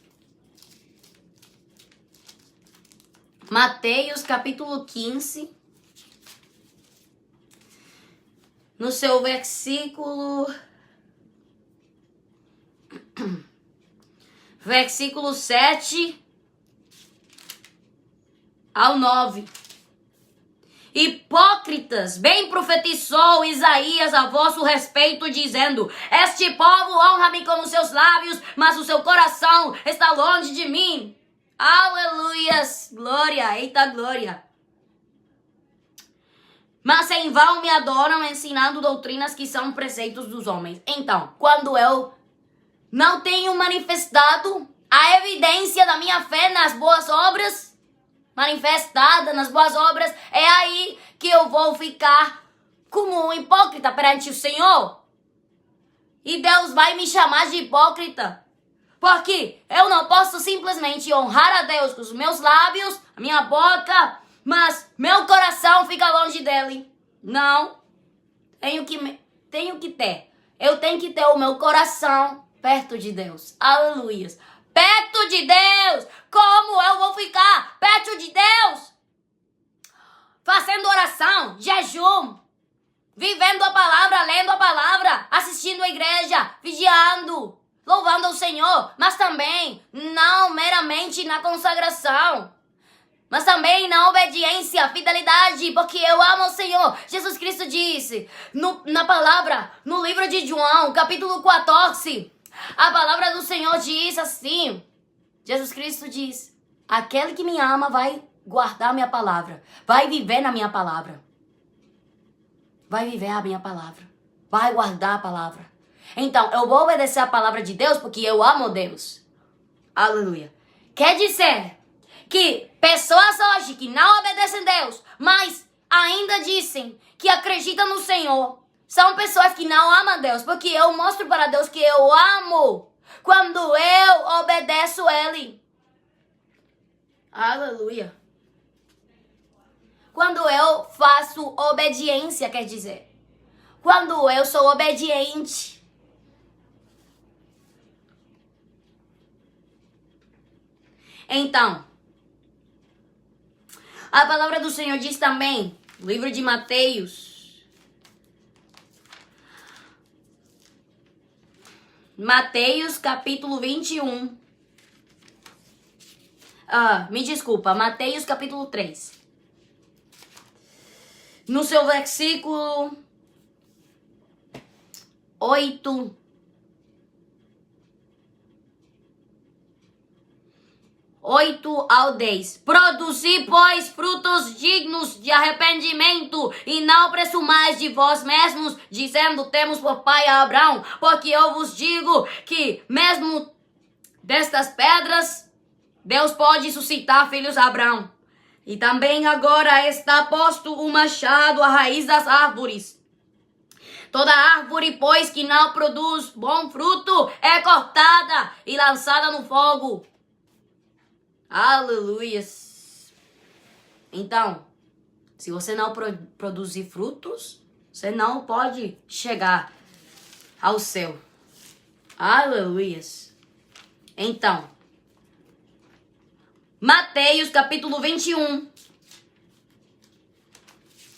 Speaker 1: Mateus, capítulo 15. No seu versículo... Versículo 7 ao 9. Hipócritas, bem profetizou Isaías a vosso respeito, dizendo: este povo honra-me com os seus lábios, mas o seu coração está longe de mim. Aleluias, glória, eita glória. Mas em vão me adoram, ensinando doutrinas que são preceitos dos homens. Então, quando eu não tenho manifestado a evidência da minha fé nas boas obras, manifestada nas boas obras, é aí que eu vou ficar como um hipócrita perante o Senhor. E Deus vai me chamar de hipócrita. Porque eu não posso simplesmente honrar a Deus com os meus lábios, a minha boca, mas meu coração fica longe dele. Não. Eu tenho que ter o meu coração perto de Deus. Aleluias. Perto de Deus. Como eu vou ficar perto de Deus? Fazendo oração, jejum, vivendo a palavra, lendo a palavra, assistindo a igreja, vigiando, louvando o Senhor, mas também não meramente na consagração, mas também na obediência, fidelidade, porque eu amo o Senhor. Jesus Cristo disse na palavra, no livro de João, capítulo 14, a palavra do Senhor diz assim, Jesus Cristo diz: aquele que me ama vai guardar a minha palavra, vai viver na minha palavra, vai viver a minha palavra, vai guardar a palavra. Então, eu vou obedecer a palavra de Deus porque eu amo Deus. Aleluia. Quer dizer que pessoas hoje que não obedecem a Deus, mas ainda dizem que acreditam no Senhor, são pessoas que não amam a Deus, porque eu mostro para Deus que eu amo quando eu obedeço a Ele. Aleluia. Quando eu faço obediência, quer dizer, quando eu sou obediente. Então, a palavra do Senhor diz também, no livro de Mateus, capítulo 21. Me desculpa, Mateus capítulo 3. No seu versículo 8. 8 ao 10. Produzi, pois, frutos dignos de arrependimento, e não presumais de vós mesmos, dizendo, temos por pai a Abraão, porque eu vos digo que mesmo destas pedras, Deus pode suscitar filhos a Abraão. E também agora está posto o machado à raiz das árvores. Toda árvore, pois, que não produz bom fruto, é cortada e lançada no fogo. Aleluias. Então, se você não produzir frutos, você não pode chegar ao céu. Aleluias. Então, Mateus capítulo 21.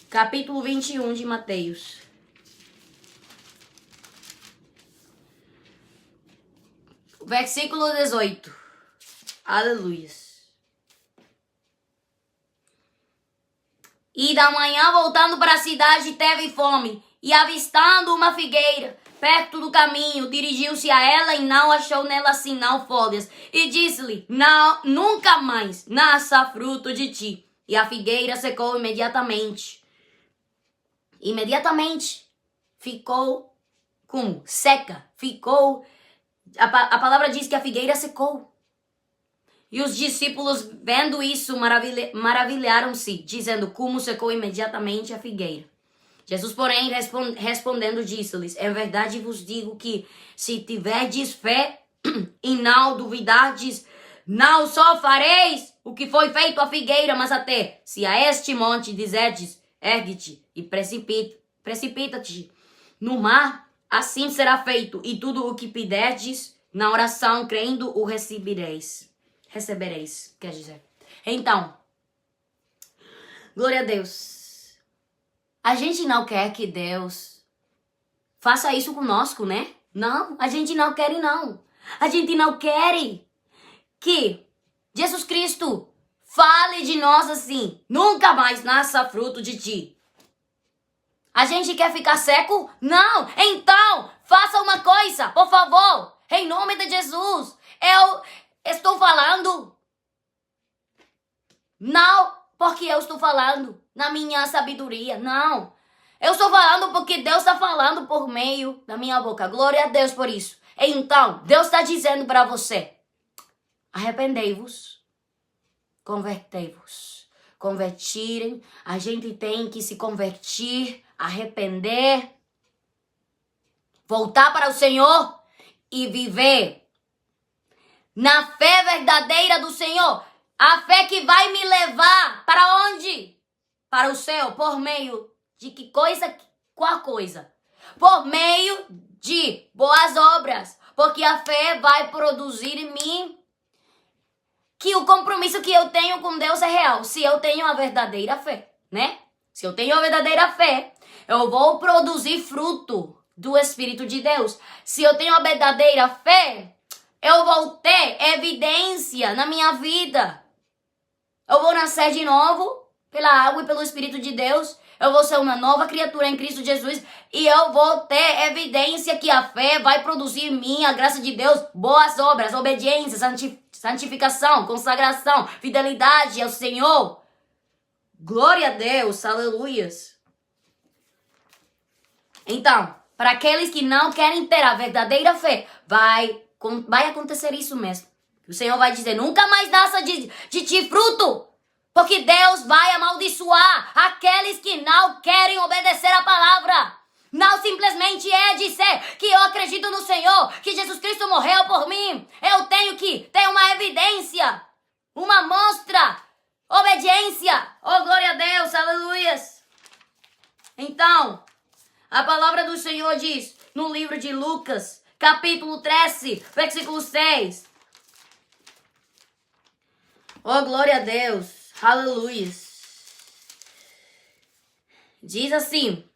Speaker 1: Capítulo 21 de Mateus. Versículo 18. Aleluias. E da manhã, voltando para a cidade, teve fome, e avistando uma figueira perto do caminho, dirigiu-se a ela e não achou nela senão folhas. E disse-lhe, não, nunca mais nasça fruto de ti. E a figueira secou imediatamente. Imediatamente ficou como? Seca. Ficou. A palavra diz que a figueira secou. E os discípulos, vendo isso, maravilharam-se, dizendo, como secou imediatamente a figueira. Jesus, porém, respondendo, disse-lhes, em verdade vos digo que, se tiverdes fé e não duvidardes, não só fareis o que foi feito à figueira, mas até, se a este monte dizerdes, ergue-te e precipita-te no mar, assim será feito, e tudo o que pederdes na oração, crendo, o recebereis. Recebereis, quer dizer. Então, glória a Deus. A gente não quer que Deus faça isso conosco, né? Não, a gente não quer não. A gente não quer que Jesus Cristo fale de nós assim, nunca mais nasça fruto de ti. A gente quer ficar seco? Não! Então, faça uma coisa, por favor, em nome de Jesus. Eu estou falando, não porque eu estou falando na minha sabedoria, não. Eu estou falando porque Deus está falando por meio da minha boca. Glória a Deus por isso. Então, Deus está dizendo para você, arrependei-vos, convertei-vos. Convertirem, a gente tem que se convertir, arrepender, voltar para o Senhor e viver na fé verdadeira do Senhor. A fé que vai me levar para onde? Para o céu, por meio de que coisa? Qual coisa? Por meio de boas obras. Porque a fé vai produzir em mim que o compromisso que eu tenho com Deus é real. Se eu tenho a verdadeira fé, né? Se eu tenho a verdadeira fé, eu vou produzir fruto do Espírito de Deus. Se eu tenho a verdadeira fé, eu vou ter evidência na minha vida. Eu vou nascer de novo pela água e pelo Espírito de Deus. Eu vou ser uma nova criatura em Cristo Jesus. E eu vou ter evidência que a fé vai produzir em mim, a graça de Deus, boas obras, obediência, santificação, consagração, fidelidade ao Senhor. Glória a Deus, aleluias. Então, para aqueles que não querem ter a verdadeira fé, vai acontecer isso mesmo. O Senhor vai dizer, nunca mais nasça de ti fruto. Porque Deus vai amaldiçoar aqueles que não querem obedecer a palavra. Não simplesmente é dizer que eu acredito no Senhor, que Jesus Cristo morreu por mim. Eu tenho que ter uma evidência, uma mostra, obediência. Oh, glória a Deus, aleluias. Então, a palavra do Senhor diz no livro de Lucas, capítulo 13, versículo 6. Oh, glória a Deus. Aleluia. Diz assim.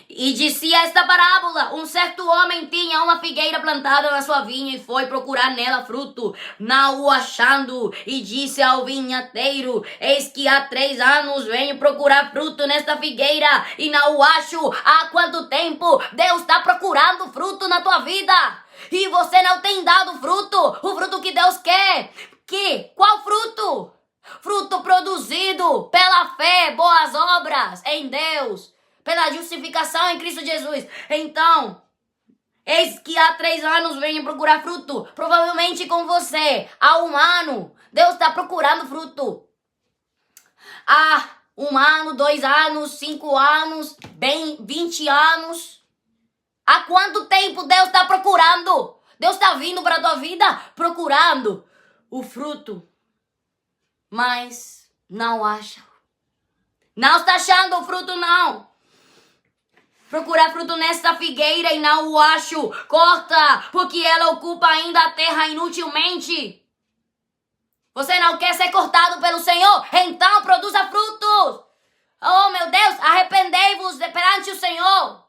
Speaker 1: E dizia esta parábola, um certo homem tinha uma figueira plantada na sua vinha e foi procurar nela fruto, não o achando, e disse ao vinhateiro, eis que há 3 anos venho procurar fruto nesta figueira e não o acho. Há quanto tempo Deus está procurando fruto na tua vida? E você não tem dado fruto, o fruto que Deus quer. Qual fruto? Fruto produzido pela fé, boas obras em Deus, pela justificação em Cristo Jesus. Então, eis que há 3 anos venho procurar fruto. Provavelmente com você, há 1 ano, Deus está procurando fruto. Há 1 ano, 2 anos, 5 anos, 20 anos. Há quanto tempo Deus está procurando? Deus está vindo para a tua vida procurando o fruto. Mas não acha. Não está achando o fruto, não. Procurar fruto nesta figueira e não o acho. Corta, porque ela ocupa ainda a terra inutilmente. Você não quer ser cortado pelo Senhor? Então produza frutos. Oh, meu Deus, arrependei-vos perante o Senhor.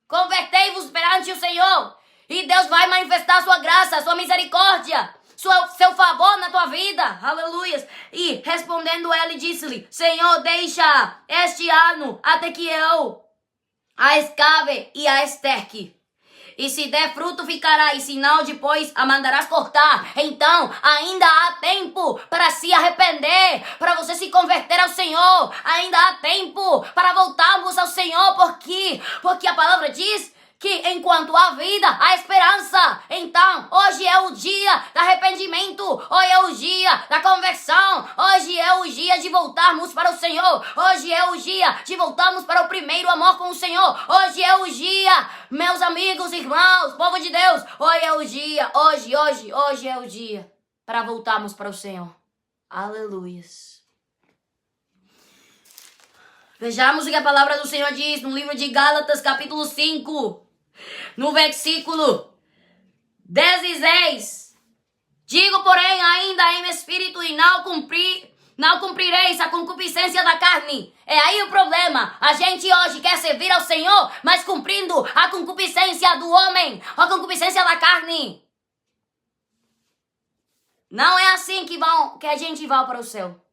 Speaker 1: Convertei-vos perante o Senhor. E Deus vai manifestar sua graça, sua misericórdia, seu favor na tua vida. Aleluias. E respondendo ele, disse-lhe: Senhor, deixa este ano até que eu a escave e a esterque. E se der fruto ficará, e se não, depois a mandarás cortar. Então ainda há tempo para se arrepender, para você se converter ao Senhor. Ainda há tempo para voltarmos ao Senhor, porque a palavra diz que enquanto há vida, há esperança. Então, hoje é o dia do arrependimento. Hoje é o dia da conversão. Hoje é o dia de voltarmos para o Senhor. Hoje é o dia de voltarmos para o primeiro amor com o Senhor. Hoje é o dia, meus amigos, irmãos, povo de Deus. Hoje é o dia, hoje é o dia para voltarmos para o Senhor. Aleluias. Vejamos o que a palavra do Senhor diz no livro de Gálatas, capítulo 5. No versículo 16, digo, porém, ainda em espírito, e não cumprireis a concupiscência da carne. É aí o problema. A gente hoje quer servir ao Senhor, mas cumprindo a concupiscência do homem, a concupiscência da carne. Não é assim que a gente vai para o céu.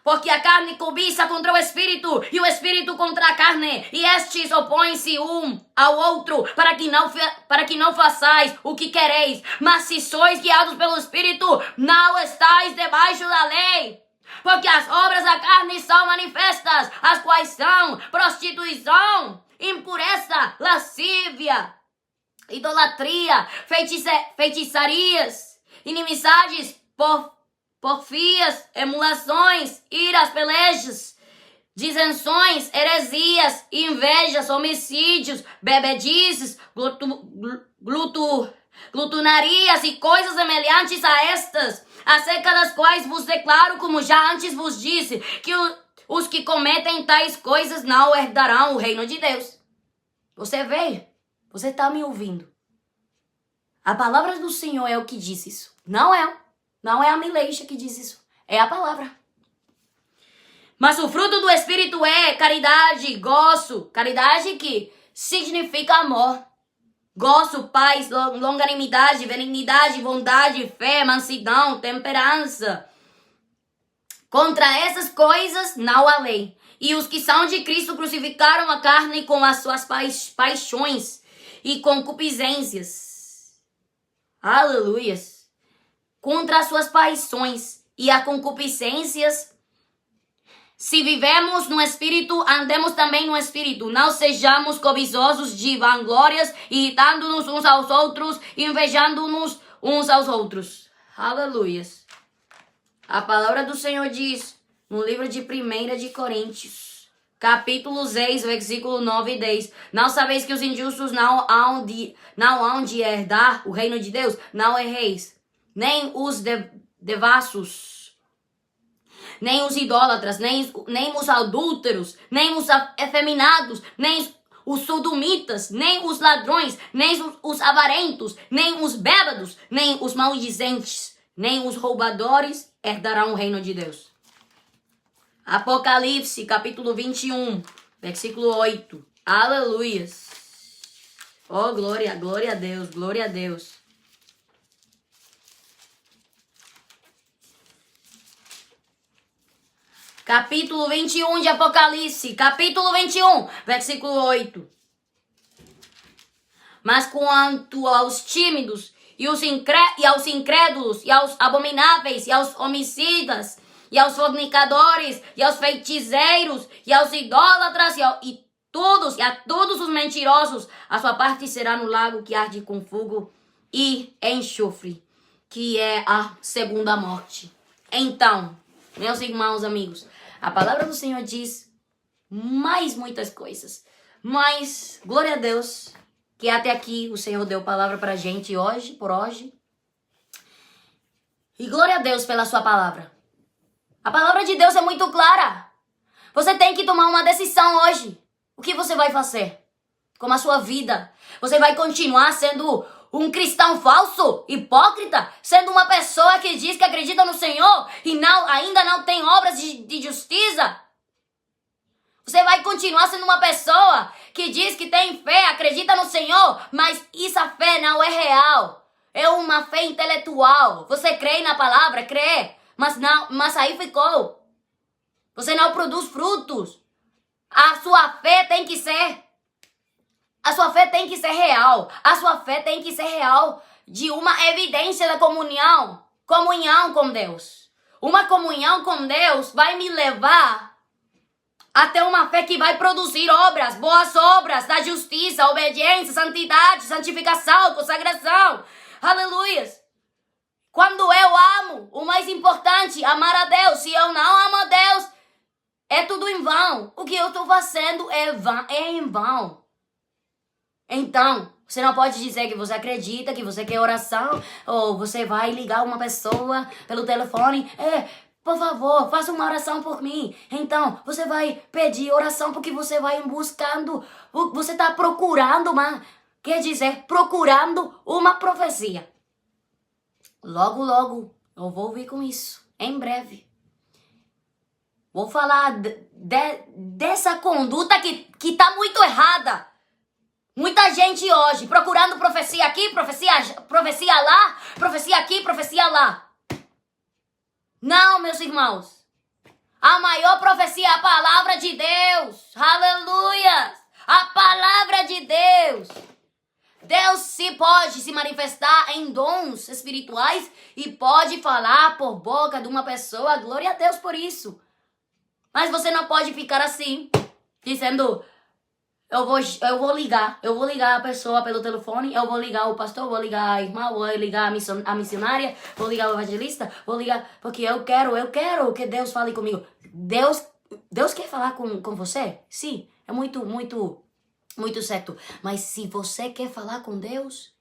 Speaker 1: Porque a carne cobiça contra o Espírito, e o Espírito contra a carne, e estes opõem-se um ao outro, para que não façais o que quereis. Mas se sois guiados pelo Espírito, não estáis debaixo da lei. Porque as obras da carne são manifestas, as quais são prostituição, impureza, lascívia, idolatria, feitiçarias, inimizades, porfias, emulações, iras, pelejas, disenções, heresias, invejas, homicídios, bebedices, glutonarias e coisas semelhantes a estas, acerca das quais vos declaro, como já antes vos disse, que os que cometem tais coisas não herdarão o reino de Deus. Você vê? Você está me ouvindo? A palavra do Senhor é o que diz isso. Não é a Mileixa que diz isso. É a palavra. Mas o fruto do Espírito é caridade, gozo. Caridade que significa amor. Gozo, paz, longanimidade, benignidade, bondade, fé, mansidão, temperança. Contra essas coisas não há lei. E os que são de Cristo crucificaram a carne com as suas paixões e concupiscências. Aleluias. Contra as suas paixões e as concupiscências. Se vivemos no Espírito, andemos também no Espírito. Não sejamos cobiçosos de vanglórias, irritando-nos uns aos outros, invejando-nos uns aos outros. Aleluias. A palavra do Senhor diz, no livro de 1 de Coríntios, capítulo 6, versículo 9 e 10. Não sabeis que os injustos não hão de herdar o reino de Deus? Não erreis. Nem os devassos, nem os idólatras, nem os adúlteros, nem os efeminados, nem os sodomitas, nem os ladrões, nem os avarentos, nem os bêbados, nem os maldizentes, nem os roubadores herdarão o reino de Deus. Apocalipse, capítulo 21, versículo 8. Aleluias. Oh, glória a Deus, glória a Deus. Capítulo 21 de Apocalipse, capítulo 21, versículo 8. Mas quanto aos tímidos e aos incrédulos, e aos abomináveis, e aos homicidas, e aos fornicadores, e aos feiticeiros, e aos idólatras, e a todos os mentirosos, a sua parte será no lago que arde com fogo e enxofre, que é a segunda morte. Então, meus irmãos, amigos, a palavra do Senhor diz mais muitas coisas, mas glória a Deus que até aqui o Senhor deu palavra pra gente por hoje. E glória a Deus pela sua palavra. A palavra de Deus é muito clara. Você tem que tomar uma decisão hoje. O que você vai fazer com a sua vida? Você vai continuar sendo um cristão falso, hipócrita, sendo uma pessoa que diz que acredita no Senhor e ainda não tem obras de justiça? Você vai continuar sendo uma pessoa que diz que tem fé, acredita no Senhor, mas essa fé não é real. É uma fé intelectual. Você crê na palavra? Crê. Mas aí ficou. Você não produz frutos. A sua fé tem que ser real. A sua fé tem que ser real de uma evidência da comunhão com Deus. Uma comunhão com Deus vai me levar até uma fé que vai produzir obras, boas obras da justiça, obediência, santidade, santificação, consagração. Aleluias. Quando eu amo, o mais importante, amar a Deus. Se eu não amo a Deus, é tudo em vão. O que eu estou fazendo é em vão. Então, você não pode dizer que você acredita, que você quer oração, ou você vai ligar uma pessoa pelo telefone. Por favor, faça uma oração por mim. Então, você vai pedir oração porque você vai buscando, você está procurando procurando uma profecia. Logo, logo, eu vou vir com isso, em breve. Vou falar dessa conduta que está muito errada. Muita gente hoje procurando profecia aqui, profecia lá, profecia aqui, profecia lá. Não, meus irmãos. A maior profecia é a palavra de Deus. Aleluia! A palavra de Deus. Deus pode se manifestar em dons espirituais e pode falar por boca de uma pessoa. Glória a Deus por isso. Mas você não pode ficar assim, dizendo: eu vou ligar a pessoa pelo telefone, eu vou ligar o pastor, vou ligar a irmã, vou ligar a missionária, vou ligar o evangelista, vou ligar, porque eu quero que Deus fale comigo. Deus quer falar com você? Sim, é muito certo. Mas se você quer falar com Deus,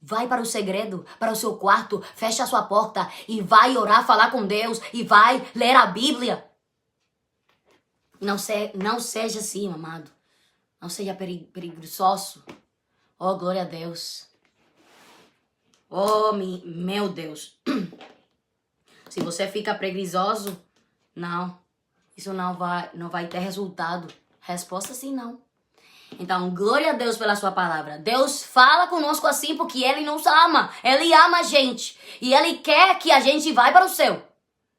Speaker 1: vai para o segredo, para o seu quarto, fecha a sua porta e vai orar, falar com Deus e vai ler a Bíblia. Não seja assim, amado. Não seja preguiçoso. Oh, glória a Deus. Oh, meu Deus. Se você fica preguiçoso, isso não vai ter resultado. Resposta sim, não. Então, glória a Deus pela sua palavra. Deus fala conosco assim porque Ele nos ama. Ele ama a gente. E Ele quer que a gente vá para o céu.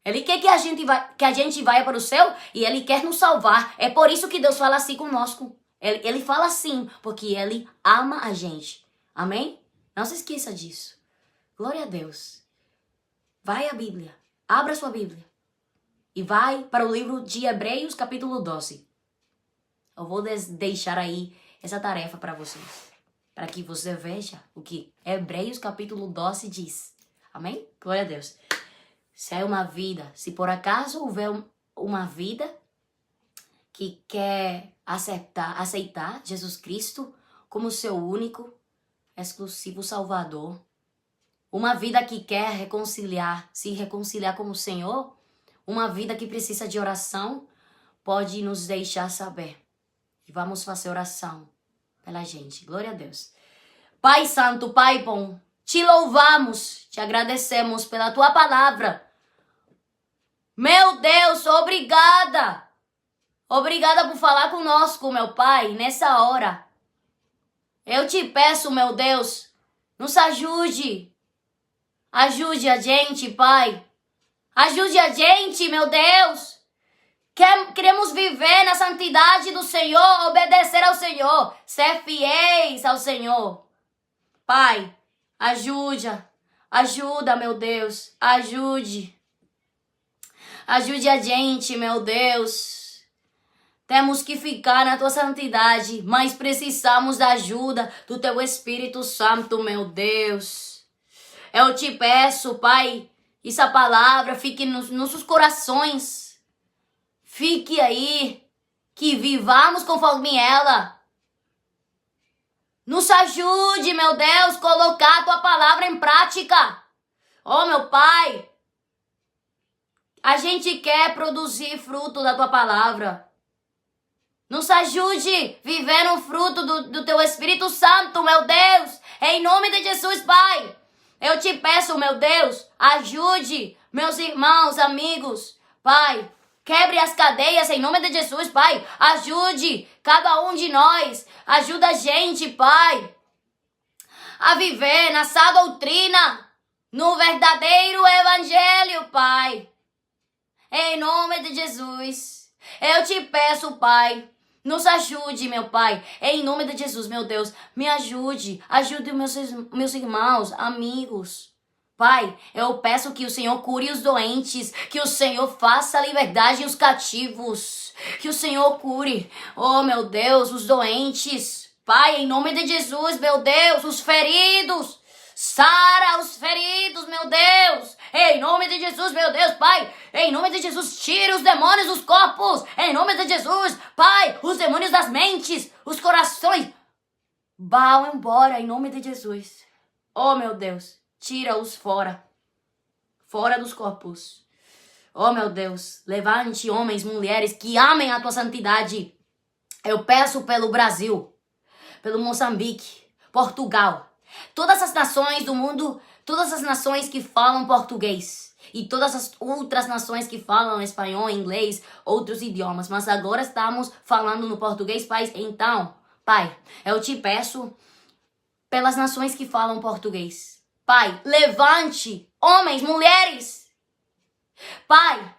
Speaker 1: Ele quer que a gente vá para o céu e Ele quer nos salvar. É por isso que Deus fala assim conosco. Ele fala assim, porque Ele ama a gente. Amém? Não se esqueça disso. Glória a Deus. Vai à Bíblia. Abra sua Bíblia. E vai para o livro de Hebreus, capítulo 12. Eu vou deixar aí essa tarefa para vocês. Para que você veja o que Hebreus, capítulo 12 diz. Amém? Glória a Deus. Se por acaso houver uma vida que quer aceitar Jesus Cristo como seu único, exclusivo Salvador, uma vida que quer se reconciliar com o Senhor, uma vida que precisa de oração, pode nos deixar saber. E vamos fazer oração pela gente. Glória a Deus. Pai Santo, Pai bom, te louvamos, te agradecemos pela tua palavra. Meu Deus, obrigada. Obrigada por falar conosco, meu Pai, nessa hora. Eu te peço, meu Deus, nos ajude. Ajude a gente, Pai. Ajude a gente, meu Deus. Queremos viver na santidade do Senhor, obedecer ao Senhor, ser fiéis ao Senhor. Pai, Ajuda, meu Deus. Ajude a gente, meu Deus. Temos que ficar na tua santidade, mas precisamos da ajuda do teu Espírito Santo, meu Deus. Eu te peço, Pai, essa palavra fique nos nossos corações. Fique aí, que vivamos conforme ela. Nos ajude, meu Deus, colocar a tua palavra em prática. Oh, meu Pai, a gente quer produzir fruto da tua palavra. Nos ajude a viver no fruto do teu Espírito Santo, meu Deus. Em nome de Jesus, Pai. Eu te peço, meu Deus, ajude meus irmãos, amigos. Pai, quebre as cadeias em nome de Jesus, Pai. Ajude cada um de nós. Ajuda a gente, Pai, a viver na sã doutrina, no verdadeiro evangelho, Pai. Em nome de Jesus, eu te peço, Pai, nos ajude, meu Pai. Em nome de Jesus, meu Deus, me ajude. Ajude meus irmãos, amigos. Pai, eu peço que o Senhor cure os doentes, que o Senhor faça a liberdade os cativos, que o Senhor cure, oh meu Deus, os doentes. Pai, em nome de Jesus, meu Deus, os feridos. Sara os feridos, meu Deus. Em nome de Jesus, meu Deus, Pai. Em nome de Jesus, tira os demônios dos corpos. Em nome de Jesus, Pai, os demônios das mentes, os corações. Vão embora, em nome de Jesus. Oh, meu Deus, tira-os fora. Fora dos corpos. Oh, meu Deus, levante homens, mulheres que amem a tua santidade. Eu peço pelo Brasil, pelo Moçambique, Portugal. Todas as nações do mundo, todas as nações que falam português e todas as outras nações que falam espanhol, inglês, outros idiomas, mas agora estamos falando no português, Pai. Então, Pai, eu te peço pelas nações que falam português. Pai, levante homens, mulheres, Pai,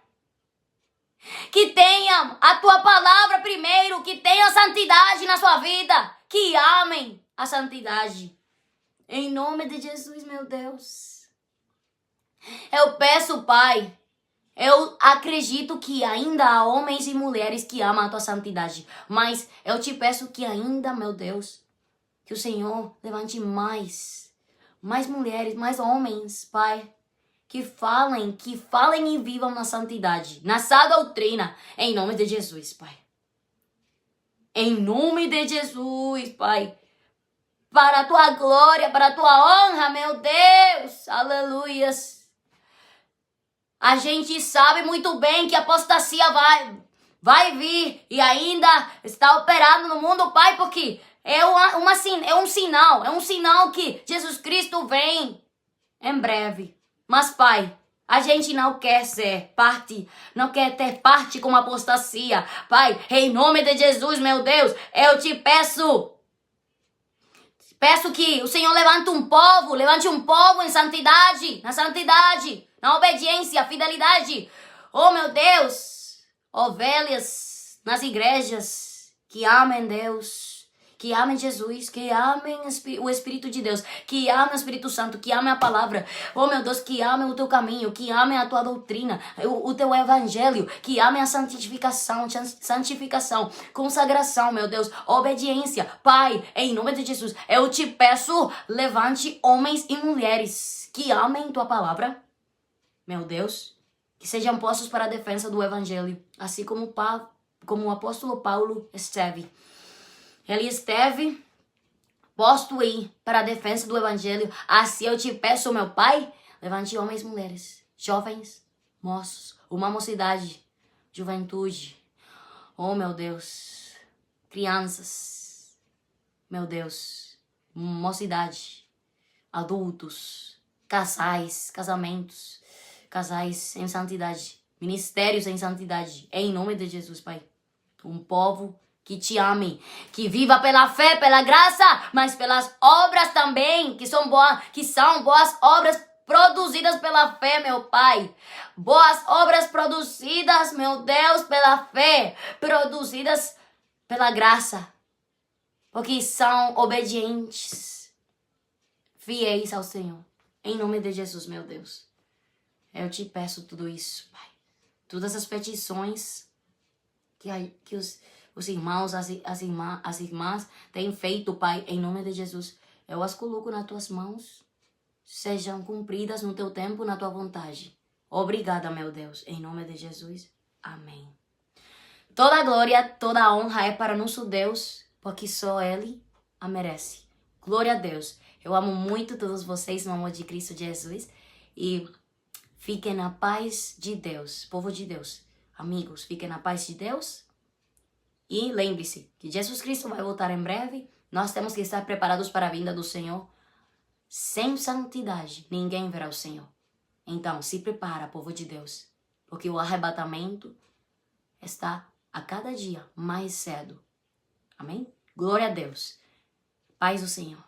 Speaker 1: que tenham a tua palavra primeiro, que tenham santidade na sua vida, que amem a santidade. Em nome de Jesus, meu Deus. Eu peço, Pai, eu acredito que ainda há homens e mulheres que amam a tua santidade. Mas eu te peço que ainda, meu Deus, que o Senhor levante mais mulheres, mais homens, Pai, que falem e vivam na santidade, na sã doutrina, em nome de Jesus, Pai. Em nome de Jesus, Pai. Para a tua glória, para a tua honra, meu Deus. Aleluias. A gente sabe muito bem que a apostasia vai vir e ainda está operando no mundo, Pai, porque é um sinal que Jesus Cristo vem em breve. Mas, Pai, a gente não quer ser parte, não quer ter parte com a apostasia. Pai, em nome de Jesus, meu Deus, eu te peço que o Senhor levante um povo em santidade, na obediência, fidelidade. Oh, meu Deus, ovelhas nas igrejas que amem Deus, que amem Jesus, que amem o Espírito de Deus, que amem o Espírito Santo, que amem a palavra. Oh, meu Deus, que amem o teu caminho, que amem a tua doutrina, o teu evangelho, que amem a santificação, consagração, meu Deus, obediência. Pai, em nome de Jesus, eu te peço, levante homens e mulheres que amem tua palavra, meu Deus, que sejam postos para a defesa do evangelho, assim como o apóstolo Paulo esteve. Ele esteve posto aí para a defesa do evangelho. Assim eu te peço, meu Pai, levante homens e mulheres, jovens, moços, uma mocidade, juventude. Oh, meu Deus, crianças, meu Deus, mocidade, adultos, casamentos, casais em santidade, ministérios em santidade, em nome de Jesus, Pai. Um povo que te ame, que viva pela fé, pela graça, mas pelas obras também, que são boas obras produzidas pela fé, meu Pai. Boas obras produzidas, meu Deus, pela fé, produzidas pela graça, porque são obedientes, fiéis ao Senhor. Em nome de Jesus, meu Deus. Eu te peço tudo isso, Pai. Todas as petições que os irmãos, as irmãs têm feito, Pai, em nome de Jesus, eu as coloco nas tuas mãos. Sejam cumpridas no teu tempo, na tua vontade. Obrigada, meu Deus, em nome de Jesus. Amém. Toda a glória, toda a honra é para nosso Deus, porque só Ele a merece. Glória a Deus. Eu amo muito todos vocês no amor de Cristo Jesus. E fiquem na paz de Deus, povo de Deus. Amigos, fiquem na paz de Deus. E lembre-se que Jesus Cristo vai voltar em breve. Nós temos que estar preparados para a vinda do Senhor. Sem santidade, ninguém verá o Senhor. Então, se prepara, povo de Deus, porque o arrebatamento está a cada dia mais cedo. Amém? Glória a Deus. Paz do Senhor.